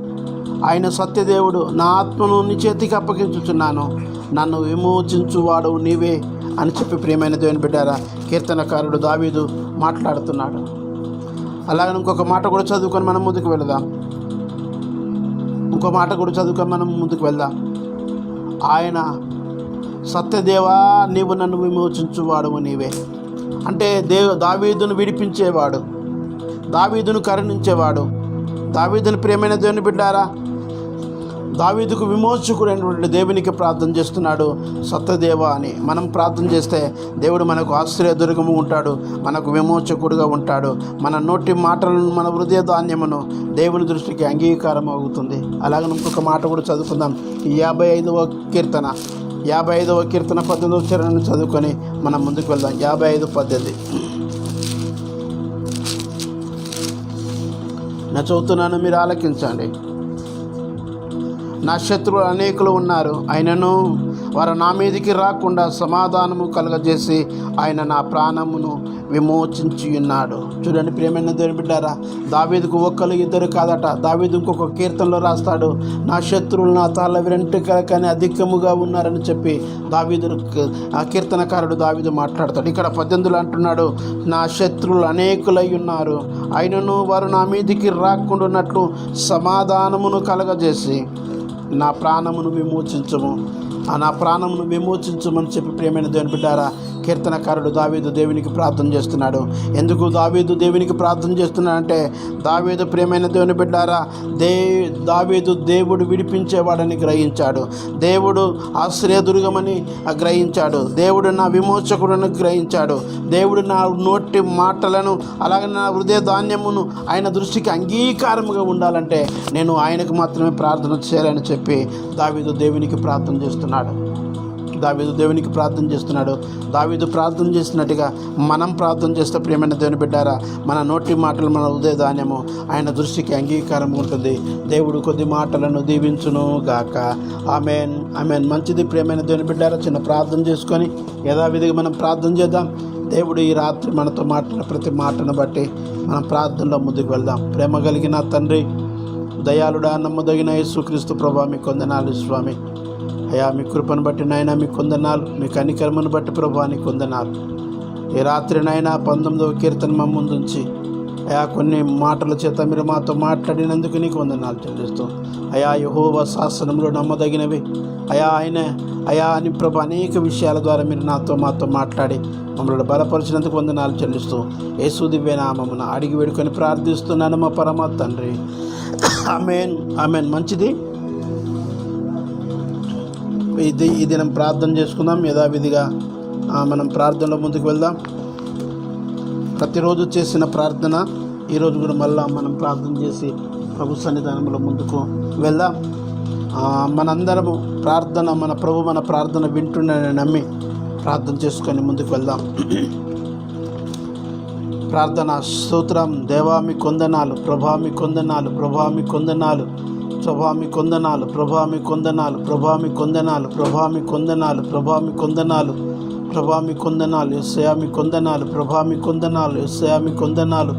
ఆయన సత్యదేవుడు, నా ఆత్మను నీ చేతికి అప్పగించుచున్నాను, నన్ను విమోచించు వాడవు నీవే అని చెప్పి ప్రియమైన దేవుని బిడ్డారా కీర్తనకారుడు దావీదు మాట్లాడుతున్నాడు. అలాగే ఇంకొక మాట కూడా చదువుకొని మనం ముందుకు వెళ్దాం. ఆయన సత్యదేవా, నీవు నన్ను విమోచించువాడవు నీవే అంటే దావీదును విడిపించేవాడు, దావీదును కరుణించేవాడు. దావీదును ప్రియమైన దేవుని బిడ్డారా, దావీదుకు విమోచకుడైనటువంటి దేవునికి ప్రార్థన చేస్తున్నాడు సత్యదేవ అని. మనం ప్రార్థన చేస్తే దేవుడు మనకు ఆశ్రయదుర్గము ఉంటాడు, మనకు విమోచకుడుగా ఉంటాడు. మన నోటి మాటలను, మన హృదయ ధాన్యమును దేవుని దృష్టికి అంగీకారం అవుతుంది. అలాగే ఇంకొక మాట కూడా చదువుకుందాం. 55వ కీర్తన 18వ చరణాన్ని చదువుకొని మనం ముందుకు వెళ్దాం. 55:18 నేను చదువుతున్నాను, మీరు ఆలకించండి. నా శత్రువులు అనేకులు ఉన్నారు, అయినను వారు నా మీదికి రాకుండా సమాధానము కలుగజేసి ఆయన నా ప్రాణమును విమోచించి ఉన్నాడు. చూడండి ప్రియమైన దేవుని బిడ్డారా, దావీదుకు ఒక్కరు ఇద్దరు కాదట. దావీదు ఇంకొక కీర్తనలో రాస్తాడు, నా శత్రువులు నా తాళ్ళ వెంట్రుకల కానీ అధికముగా ఉన్నారని చెప్పి దావీదు ఆ కీర్తనకారుడు దావీదు మాట్లాడతాడు. ఇక్కడ 18 అంటున్నాడు, నా శత్రువులు అనేకులై ఉన్నారు, అయినను వారు నా మీదికి రాకుండా ఉన్నట్లు సమాధానమును కలగజేసి నా ప్రాణమును విమోచించము, నా ప్రాణమును విమోచించమని చెప్పి ప్రియమైన దేవుని బిడ్డారా, కీర్తనకారుడు దావీదు దేవునికి ప్రార్థన చేస్తున్నాడు. ఎందుకు దావీదు దేవునికి ప్రార్థన చేస్తున్నాడంటే, దావీదు ప్రియమైన దేవుని బిడ్డారా, దావీదు దేవుడు విడిపించేవాడని గ్రహించాడు, దేవుడు ఆశ్రయదుర్గమని గ్రహించాడు, దేవుడు నా విమోచకుడని గ్రహించాడు, దేవుడు నా నోటి మాటలను అలాగే నా హృదయ ధాన్యమును ఆయన దృష్టికి అంగీకారముగా ఉండాలంటే నేను ఆయనకు మాత్రమే ప్రార్థన చేయాలని చెప్పి దావీదు దేవునికి ప్రార్థన చేస్తున్నాడు. దావీదు ప్రార్థన చేసినట్టుగా మనం ప్రార్థన చేస్తే ప్రియమైన దేవుని బిడ్డారా, మన నోటి మాటలు మన హృదయ ధాన్యము ఆయన దృష్టికి అంగీకారం ఉంటుంది. దేవుడు కొద్ది మాటలను దీవించును గాక. Amen, amen. మంచిది ప్రియమైన దేవుని బిడ్డారా, చిన్న ప్రార్థన చేసుకొని యథావిధిగా మనం ప్రార్థన చేద్దాం. దేవుడు ఈ రాత్రి మనతో మాట్లాడిన ప్రతి మాటను బట్టి మనం ప్రార్థనలో ముందుకు వెళ్దాం. ప్రేమ కలిగిన తండ్రి, దయాళుడా, నమ్మదగిన యేసుక్రీస్తు ప్రభా, మీకు వందనాలు స్వామి. అయ్యా, మీ కృపను బట్టి నాయన మీకు వందనాలు, మీ కనికరమును బట్టి ప్రభా నీకు వందనాలు. ఈ రాత్రి నాయన 19వ కీర్తన మా ముందుంచి అయా కొన్ని మాటల చేత మీరు మాతో మాట్లాడినందుకు నీకు వందనాలు చెల్లిస్తూ, అయా యెహోవా శాసనంలో నమ్మదగినవి అయా అని ప్రభా అనేక విషయాల ద్వారా మీరు మాతో మాట్లాడి మమ్మల్ని బలపరిచినందుకు వందనాలు చెల్లిస్తూ యేసు దివ్య నామమున అడిగి వేడుకొని ప్రార్థిస్తున్నాను మా పరమ తండ్రి. ఆమేన్, ఆమేన్. మంచిది. ఈ దినం ప్రార్థన చేసుకుందాం. యథావిధిగా మనం ప్రార్థనలో ముందుకు వెళ్దాం. ప్రతిరోజు చేసిన ప్రార్థన ఈరోజు కూడా మళ్ళా మనం ప్రార్థన చేసి ప్రభు సన్నిధానంలో ముందుకు వెళ్దాం. మనందరము ప్రార్థన మన ప్రార్థన వింటుండని నమ్మి ప్రార్థన చేసుకొని ముందుకు వెళ్దాం. ప్రార్థన స్తోత్రం. దేవా మీ కొందనాలు, ప్రభా మీ కొందనాలు, ప్రభా మీ కొందనాలు, ప్రభా మీ కొందనాలు, ప్రభా మీ కొందనాలు, ప్రభా మీ కొందనాలు, ప్రభా మీ కొందనాలు, ప్రభా మీ కొందనాలు, ప్రభా మీ కొందనాలు, యేసయ్యా మీ కొందనాలు, ప్రభా మీ కొందనాలు, యేసయ్యా మీ కొందనాలు,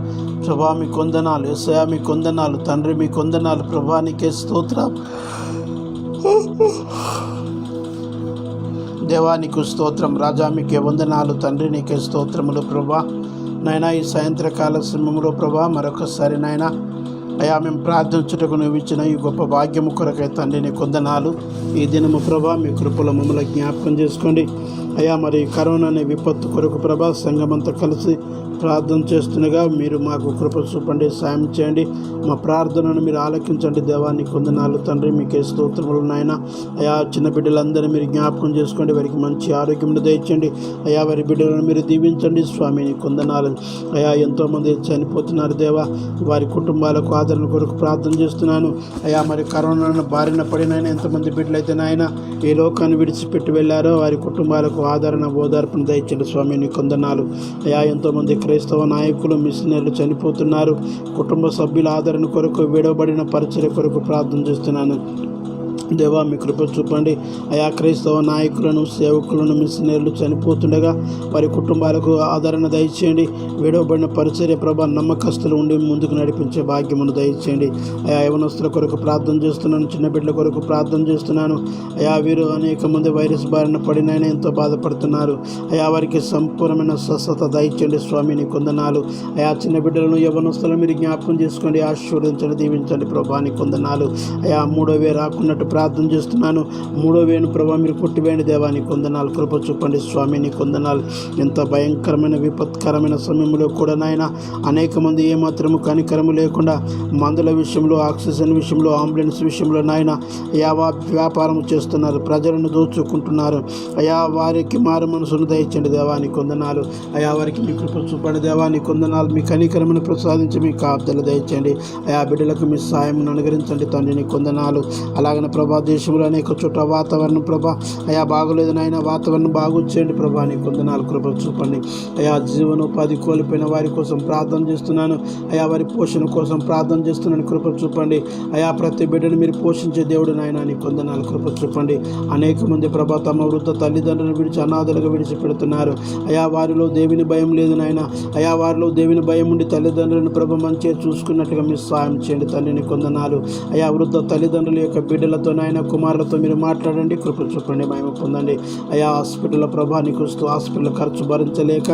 ప్రభా మీ కొందనాలు, యేసయ్యా మీ కొందనాలు, తండ్రి మీ కొందనాలు, ప్రభా నీకే స్తోత్రం. దేవా నీకు స్తోత్రం, రాజా మీకే వందనాలు, తండ్రి నీకే స్తోత్రములు. ప్రభా నాయనా, ఈ సాయంత్రకాల సమయంలో ప్రభా మరొకసారి నాయనా అయా మేము ప్రార్థించుటకు నువ్వు ఇచ్చిన ఈ గొప్ప భాగ్యము కొరకై తండ్రి నీ కొందనాలు. ఈ దినము ప్రభా మీ కృపలో మమ్మల్ని జ్ఞాపకం చేసుకోండి అయా. మరి కరోనా అనే విపత్తు కొరకు ప్రభా సంఘమంతా కలిసి ప్రార్థన చేస్తుండగా మీరు మాకు కృప చూపండి, సాయం చేయండి, మా ప్రార్థనను మీరు ఆలకించండి. దేవాన్ని కొందనాలు తండ్రి, మీకే స్తోత్రములు నాయన. అయా చిన్న బిడ్డలందరూ మీరు జ్ఞాపకం చేసుకోండి, వారికి మంచి ఆరోగ్యం దయచండి అయా. వారి బిడ్డలను మీరు దీవించండి స్వామిని కొందనాలు. అయా ఎంతోమంది చనిపోతున్నారు దేవా, వారి కుటుంబాలకు ఆదరణ కొరకు ప్రార్థన చేస్తున్నాను అయా. మరి కరోనా బారిన పడిన ఎంతమంది బిడ్డలైతే నాయన ఈ లోకాన్ని విడిచిపెట్టి వెళ్ళారో వారి కుటుంబాలకు ఆదరణ ఓదార్పును దయచండి స్వామిని కొందనాలు అయా. ఎంతోమంది క్రైస్తవ నాయకులు మిషనరీలు చనిపోతున్నారు. కుటుంబ సభ్యుల ఆదరణ కొరకు విడవబడిన పరిచర్య కొరకు ప్రార్థన చేస్తున్నాను దేవా. మీ కృప చూపండి అయా. క్రైస్తవ నాయకులను, సేవకులను, మిషనరీలు చనిపోతుండగా వారి కుటుంబాలకు ఆదరణ దయచేయండి. విడవబడిన పరిచర్య ప్రభా నమ్మకస్తులు ఉండి ముందుకు నడిపించే భాగ్యమును దయచేయండి అయా. యవనస్తుల కొరకు ప్రార్థన చేస్తున్నాను, చిన్న బిడ్డల కొరకు ప్రార్థన చేస్తున్నాను అయా. వీరు అనేక మంది వైరస్ బారిన పడినైనా ఎంతో బాధపడుతున్నారు అయా. వారికి సంపూర్ణమైన స్వస్థత దయచేయండి స్వామిని కొందనాలు అయా. చిన్న బిడ్డలను, యవనస్తులను మీరు జ్ఞాపకం చేసుకోండి, ఆశీర్వదించండి, దీవించండి ప్రభాని కొందనాలు అయా. 3వ వేవ్ రాకున్నట్టు ప్రార్థన చేస్తున్నాను. 3వ వేవ్ను ప్రభా మీరు కొట్టివేయండి దేవాని కొందనాలు, కృప చూపండి స్వామిని కొందనాలు. ఎంత భయంకరమైన విపత్కరమైన సమయంలో కూడా నాయన అనేక మంది ఏమాత్రము కనికరము లేకుండా మందుల విషయంలో, ఆక్సిజన్ విషయంలో, అంబులెన్స్ విషయంలో నాయన అయా వ్యాపారం చేస్తున్నారు, ప్రజలను దోచుకుంటున్నారు అయా. వారికి మారు మనసును దయచండి దేవాని కొందనాలు అయా. వారికి మీ కృప చూపండి దేవాని కొందనాలు. మీ కనికరమును ప్రసాదించి మీ కాపుదల దయచండి అయా. బిడ్డలకు మీ సాయమును అనుగ్రహించండి తండ్రిని కొందనాలు. అలాగనే ప్రభా దేశంలో అనేక చోట్ల వాతావరణం ప్రభా అయా బాగోలేదు నాయన, వాతావరణం బాగు చేయండి ప్రభా. నీ కొందనాలు కృప చూపండి అయా. జీవనోపాధి కోల్పోయిన వారి కోసం ప్రార్థన చేస్తున్నాను అయా, వారి పోషణ కోసం ప్రార్థన చేస్తున్నాను, కృప చూపండి అయా. ప్రతి బిడ్డను మీరు పోషించే దేవుడు నాయన, నీ కొందనాలు కృప చూపండి. అనేక మంది ప్రభా తమ వృద్ధ తల్లిదండ్రులను విడిచి అనాథలుగా విడిచిపెడుతున్నారు అయా. వారిలో దేవుని భయం లేదు నాయన అయా, వారిలో దేవుని భయం ఉండి తల్లిదండ్రులను ప్రభ మంచిగా చూసుకున్నట్టుగా మీరు సాయం చేయండి తండ్రి. నీ కొందనాలు అయా. వృద్ధ తల్లిదండ్రుల యొక్క బిడ్డలతో నాయన, కుమారులతో మీరు మాట్లాడండి, కృప చూపండి, మహిమ పొందండి అయా. హాస్పిటల్ ప్రభా నీకు వస్తూ హాస్పిటల్ ఖర్చు భరించలేక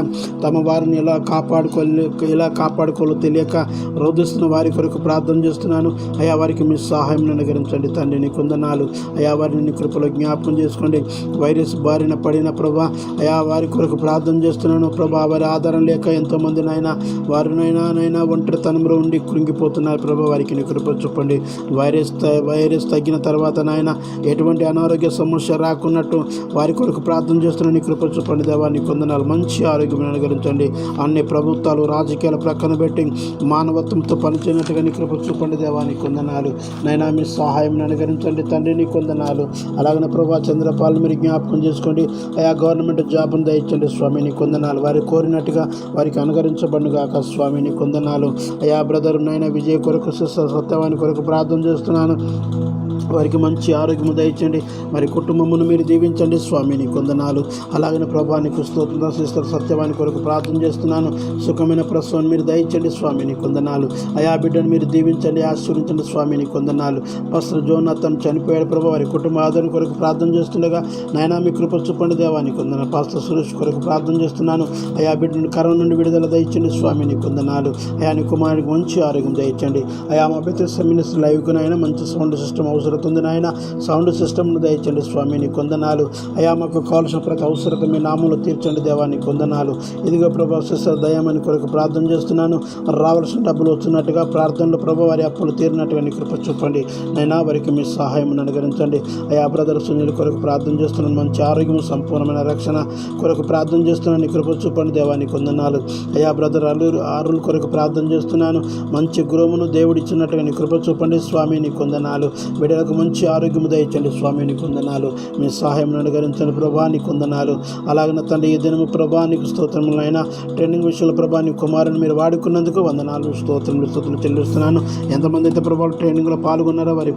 తమ వారిని ఎలా కాపాడుకోవాలో తెలియక రోధిస్తున్న వారి కొరకు ప్రార్థన చేస్తున్నాను అయా. వారికి మీ సహాయం అనుగ్రహించండి తండ్రి. నీ కొందనాలు అయా. వారిని నీ కృపలో జ్ఞాపకం చేసుకోండి. వైరస్ బారిన పడిన ప్రభా అయా, వారి కొరకు ప్రార్థన చేస్తున్నాను ప్రభా. వారి ఆధారం లేక ఎంతోమంది నాయన వారినైనా ఒంటరితనంలో ఉండి కృంగిపోతున్నారు ప్రభా. వారికి నీ కృప చూపండి. వైరస్ తగ్గిన తర్వాత నాయన ఎటువంటి అనారోగ్య సమస్య రాకున్నట్టు వారి కొరకు ప్రార్థన చేస్తున్న నీ కృప చూపండి దేవా. నీ కొందనాలు మంచి ఆరోగ్యం అనుగ్రహించండి. అన్ని ప్రభుత్వాలు రాజకీయాలు ప్రక్కన పెట్టి మానవత్వంతో పనిచేయనట్టుగా నీ కృప చూపండి దేవా. నీ కొందనాలు నైనా మీ సహాయం అనుగ్రహించండి తండ్రి. నీ కొందనాలు అలాగనే ప్రభా చంద్రపాల్ మీరు జ్ఞాపకం చేసుకోండి అయా. గవర్నమెంట్ జాబ్ను దయచండి స్వామి. నీ కొందనాలు వారి కోరినట్టుగా వారికి అనుగరించబడును గాక స్వామి. నీ కొందనాలు అయా. బ్రదర్ నాయన విజయ్ కొరకు సిస్టర్ సత్యవాణి కొరకు ప్రార్థన చేస్తున్నాను, వారికి మంచి ఆరోగ్యము దయచండి, మరి కుటుంబమును మీరు దీవించండి స్వామి. నీ కొందనాలు అలాగనే ప్రభా నీకు స్తోత్రం. సిస్టర్ సత్యవాణి కొరకు ప్రార్థన చేస్తున్నాను, సుఖమైన ప్రసవం మీరు దయచండి స్వామి. నీ కొందనాలు అయా. బిడ్డను మీరు దీవించండి, ఆశీర్వించండి స్వామి. నీ కొందనాలు. పాస్టర్ జోనాథన్ చనిపోయాడు ప్రభా, వారి కుటుంబ ఆదరణ కొరకు ప్రార్థన చేస్తుండగా నాయనా మీ కృప చూపండి దేవా. నీ కొందనాలు. పాస్టర్ సురేష్ కొరకు ప్రార్థన చేస్తున్నాను అయా. బిడ్డను కరోనా నుండి విడుదల దయచండి స్వామి. నీ కొందనాలు అయా. నీ కుమారుడికి మంచి ఆరోగ్యం దయచండి అయా. మా బెతెస్దా మినిస్ట్రీ లైవ్కు నాయన మంచి సౌండ్ సిస్టమ్ అవసరతుంది నాయన, సౌండ్ సిస్టమ్ను దయచండి స్వామి. నీ కొందనాలు అయా. మాకు కావాల్సిన ప్రతి అవసరత మీ నామంలో తీర్చండి దేవా. నీ కొందనాలు. ఇదిగో ప్రభా సిస్టర్ దయామని కొరకు ప్రార్థన చేస్తున్నాను, రావాల్సిన డబ్బులు వచ్చినట్టుగా ప్రార్థనలో ప్రభా వారి అప్పులు తీరినట్టుగా నీ కృప చూపండి నైనా. వారికి మీ సహాయం అనుగ్రహించండి అయా. బ్రదర్ సునీల్ కొరకు ప్రార్థన చేస్తున్నాను, మంచి ఆరోగ్యం సంపూర్ణమైన రక్షణ కొరకు ప్రార్థన చేస్తున్నాను, నీ కృప చూపండి దేవా. నీ కొందనాలు అయా. బ్రదర్ అరుల్ కొరకు ప్రార్థన చేస్తున్నాను, మంచి గృహమును దేవుడు ఇచ్చినట్టుగా నీ కృప చూపండి స్వామి. నీ కొందనాలు. బిడ్డలకు మంచి ఆరోగ్యము దయచండి స్వామి. నీ కొందనాలు. మీ సహాయం అనుగ్రహించండి ప్రభా. నీ కొందనాలు. అలాగే తండ్రి ఈ దినము ప్రభా నీకు స్తోత్రములైనా ట్రైనింగ్ విషయంలో ప్రభా నీ కుమారుని మీరు వాడుకున్నందుకు వందనాలు స్తోత్రములు చెల్లిస్తున్నాను. ఎంతమంది అయితే ప్రభా ట్రైనింగ్లో పాల్గొన్నారో వారి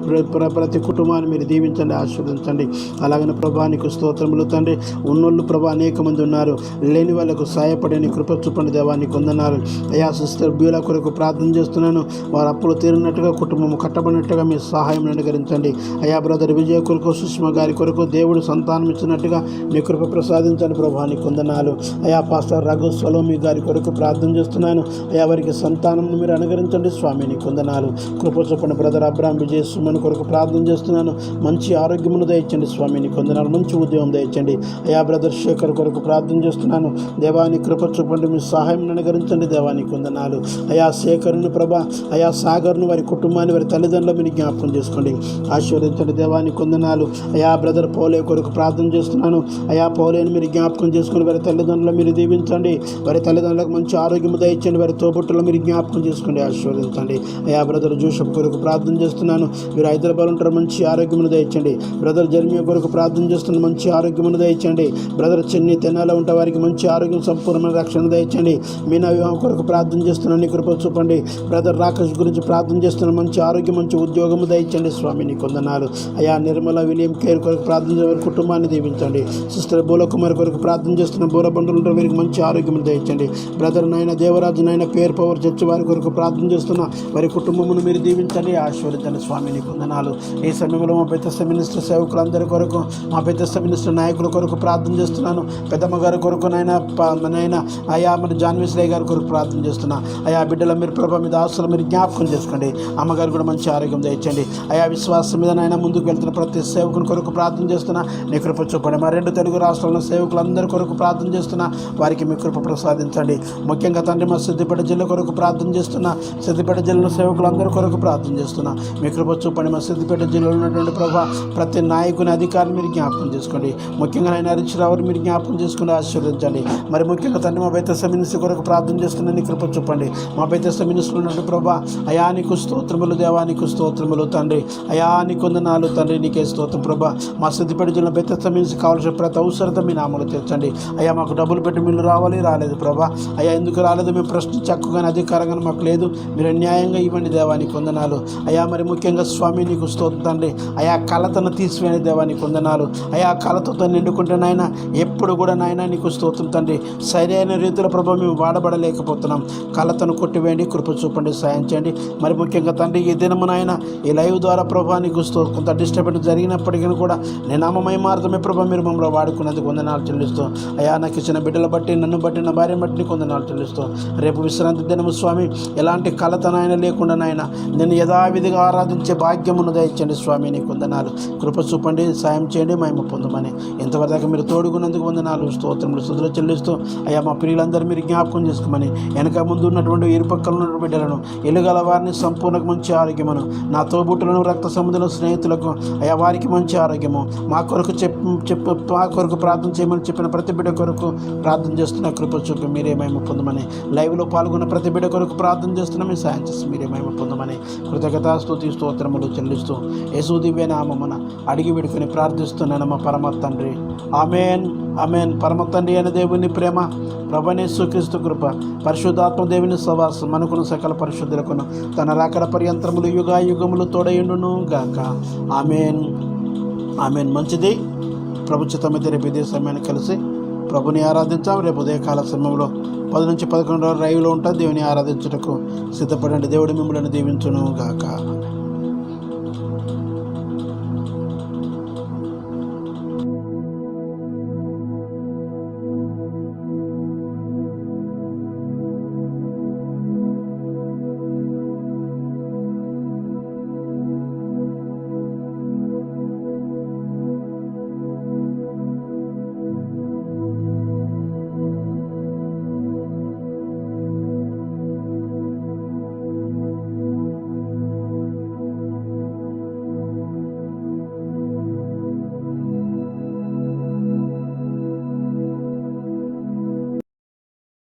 ప్రతి కుటుంబాన్ని మీరు దీవించండి, ఆశీర్వదించండి. అలాగనే ప్రభా నీకు స్తోత్రములు తండ్రి. ఉన్నోళ్ళు ప్రభా అనేక మంది ఉన్నారు, లేని వాళ్ళకు సహాయపడే నీ కృప చూపండి దేవా. నీ కొందనాలు అయా. సిస్టర్ బ్యూలా కొరకు ప్రార్థన చేస్తున్నాను, వారి అప్పులు తీరినట్టుగా కుటుంబం కట్టబడినట్టుగా మీ సహాయం అనుగ్రహించండి అయా. బ్రదర్ విజయ్ కొరకు సుష్మా గారి కొరకు దేవుడు సంతానం ఇచ్చినట్టుగా నీ కృప ప్రసాదించండి ప్రభా. నీ కొందనాలు అయా. పాస్టర్ రఘు స్వలోమి గారి కొరకు ప్రార్థన చేస్తున్నాను అయా. వారికి సంతానం మీరు అనుగ్రహించండి స్వామి. నీ కొందనాలు. కృప చూపండి. బ్రదర్ అబ్రామ్ విజయ్ సుమన్ కొరకు ప్రార్థన చేస్తున్నాను, మంచి ఆరోగ్యమును దయచండి స్వామి. నీ కొందనాలు. మంచి ఉద్యోగం దయచండి అయా. బ్రదర్ శేఖర్ కొరకు ప్రార్థన చేస్తున్నాను దేవా. నీ కృప చూపండి, మీ సహాయం అనుగ్రహించండి దేవా. నీ కొందనాలు అయా. శేఖరుని ప్రభా అయా. సాగర్ను వారి కుటుంబాన్ని వారి తల్లిదండ్రులు మీరు జ్ఞాపకం చేసుకోండి, ఆశీర్వదించండి దేవా. నీ కొందనాలు అయా. బ్రదర్ పౌలే కొరకు ప్రార్థన చేస్తున్నాను అయా. పౌలేని మీరు జ్ఞాపకం చేసుకుని వారి తల్లిదండ్రులు మీరు దీవించండి, వారి తల్లిదండ్రులకు మంచి ఆరోగ్యం దయచండి, వారి తోబుట్టులో మీరు జ్ఞాపకం చేసుకోండి, ఆశీర్వదించండి అయా. బ్రదర్ జోషప్ కొరకు ప్రార్థన చేస్తున్నాను, మీరు హైదరాబాద్ ఉంటారు, మంచి ఆరోగ్యమును దయచండి. బ్రదర్ జర్మియా కొరకు ప్రార్థన చేస్తున్నాను, మంచి ఆరోగ్యమును దయచండి. బ్రదర్ చెన్ని తెనాలో ఉంటే వారికి మంచి ఆరోగ్యం సంపూర్ణమైన రక్షణ దయచండి. మీనా వివాహం కొరకు ప్రార్థన చేస్తున్నాను, నీ కృప చూపండి. బ్రదర్ రాకేష్ గురించి ప్రార్థన చేస్తున్నాను, మంచి ఆరోగ్యం మంచి ఉద్యోగము దయచండి స్వామి. నీ కొందనాలు అయా. నిర్మల విలియం కేర్ కొరకు ప్రార్థన చేయ వారి కుటుంబాన్ని దీవించండి. సిస్టర్ బోలకుమారి కొరకు ప్రార్థన చేస్తున్న బోర బంధువులు ఉంటే వీరికి మంచి ఆరోగ్యం దయచండి. బ్రదర్ నాయన దేవరాజు నాయన పేరు పవర్ చర్చి వారి కొరకు ప్రార్థన చేస్తున్న వారి కుటుంబమును మీరు దీవించండి, ఆశీర్వదించండి స్వామి. నీ కొందనాలు. ఈ సమయంలో మా బెతెస్దా మినిస్టర్ సేవకులందరి కొరకు, మా బెతెస్దా మినిస్టర్ నాయకుల కొరకు ప్రార్థన చేస్తున్నాను. పెద్దమ్మ గారి కొరకు నాయన అయా. మరి జాన్విశ్రయ్య గారి కొరకు ప్రార్థన చేస్తున్నా అయా. బిడ్డల మీరు ప్రభా మీద ఆస్తులు మీరు జ్ఞాపకం చేసుకోండి. అమ్మగారు కూడా మంచి ఆరోగ్యం దయచండి అయా. విశ్వాసం మీద నాయన ముందుకు వెళ్తున్న ప్రతి సేవకుని కొరకు ప్రార్థన చేస్తున్నా, నీ కృప చూపండి. మా 2 తెలుగు రాష్ట్రాల్లో సేవకులందరి కొరకు ప్రార్థన చేస్తున్నా, వారికి మీ కృప ప్రసాదించండి. ముఖ్యంగా తండ్రి మా సిద్దిపేట జిల్లా కొరకు ప్రార్థన చేస్తున్నా, సిద్దిపేట జిల్లాలో సేవకులందరి కొరకు ప్రార్థన చేస్తున్నా, మీ కృప చూపండి. మా సిద్దిపేట జిల్లాలో ఉన్నటువంటి ప్రభా ప్రతి నాయకుని అధికారిని మీరు జ్ఞాపకం చేసుకోండి. ముఖ్యంగా నాయన హరీశ్రావుని మీరు జ్ఞాపకం చేసుకుని ఆశీర్వదించండి. మరి ముఖ్యంగా తండ్రి మా బెతెస్దా మినిస్ట్రీ కొరకు ప్రార్థన చేస్తున్నా, నీ కృప చూపండి. మా బెతెస్దా మినిస్ట్రీ ఉన్నటువంటి ప్రభా అయా. నీకు స్తోత్రములు దేవా. నీకు స్తోత్రములు తండ్రి అయా. అయా నీ కొందనాలు తండ్రి, నీకే స్తోత్రం ప్రభా. మా సిద్ధిపేట జిల్లా బెత్తస్తా మీన్స్ కావాల్సిన ప్రతి అవసరత మీ నామలు తీర్చండి అయ్యా. మాకు డబ్బులు పెట్టి మిల్లు రాలేదు ప్రభా. అయ్యా ఎందుకు రాలేదు మేము ప్రశ్నించి హక్కుగానే అధికారంగా మాకు లేదు, మీరు న్యాయంగా ఇవ్వండి దేవా, నీ కొందనాలు అయ్యా. మరి ముఖ్యంగా స్వామి నీకు స్తోత్రం తండ్రి. అయా కలతను తీసివేయండి దేవా, నీ కొందనాలు అయా. కలతతో నిండుకుంటే నాయన ఎప్పుడు కూడా నాయన నీకు స్తోత్రం తండ్రి. సరైన రీతిలో ప్రభావం మేము వాడబడలేకపోతున్నాం. కలతను కొట్టివేయండి, కృప చూపండి, సాయం చేయండి. మరి ముఖ్యంగా తండ్రి ఈ దినము నాయన ఈ లైవ్ ద్వారా ప్రభా నీకు కొంత డిస్టర్బెన్స్ జరిగినప్పటికీ కూడా నేను నామమయ మార్గమే ప్రభా మీరు మమ్మల్ని వాడుకున్నందుకు వందనాలు చెల్లిస్తూ అయా. నాకు ఇచ్చిన బిడ్డల బట్టి, నన్ను బట్టి, నా భార్యను బట్టి నీకు వందనాలు చెల్లిస్తూ రేపు విశ్రాంతి దినము స్వామి ఎలాంటి కలత నాయన లేకుండా నాయన నేను యథావిధిగా ఆరాధించే భాగ్యమును దయచండి స్వామి. నీకు వందనాలు, కృప చూపండి, సాయం చేయండి, మహిమ పొందమని ఇంతవరకు మీరు తోడుగున్నందుకు వందనాలు, స్తోత్రములు, స్తుతులు చెల్లిస్తూ అయ్యా మా ప్రియులందరూ మీరు జ్ఞాపకం చేసుకోమని, వెనక ముందు ఉన్నటువంటి ఇరుపక్కల ఉన్న బిడ్డలను, ఎలుగల వారిని సంపూర్ణ మంచి ఆరోగ్యమును, నా తోబుట్టులను, రక్త సముద్రుల స్నేహితులకు అయ్యా వారికి మంచి ఆరోగ్యము, మా కొరకు మా కొరకు ప్రార్థన చేయమని చెప్పిన ప్రతి బిడ్డ కొరకు ప్రార్థన చేస్తున్న కృప చూపి మీరే మహిమ పొందమని, లైవ్లో పాల్గొన్న ప్రతి బిడ్డ కొరకు ప్రార్థన చేస్తున్న మీ సాయం చేసి మీరే మహిమ పొందమని కృతజ్ఞతా స్తుతి స్తోత్రములు చెల్లిస్తూ యేసు దివ్య నామమున అడిగి విడుకుని ప్రార్థిస్తున్నాను మా పరమ తండ్రి. Amen, amen. పరమ తండ్రి అయిన దేవుని ప్రేమ, ప్రభువైన యేసుక్రీస్తు కృప, పరిశుద్ధాత్మ దేవుని సవాసం మనకును సకల పరిశుద్ధులకును తన రాకడ పర్యంతరములు యుగములు తోడయుండును గాక. Amen, amen. మంచిది. ప్రభు చిత్తమైతే రేపు ఇదే సమయాన్ని కలిసి ప్రభుని ఆరాధించాం. రేపు ఉదయకాల సమయంలో 10 నుంచి 11 రైవ్లో ఉంటుంది. దేవుని ఆరాధించుటకు సిద్ధపడండి. దేవుడు మిమ్మల్ని దీవించును గాక.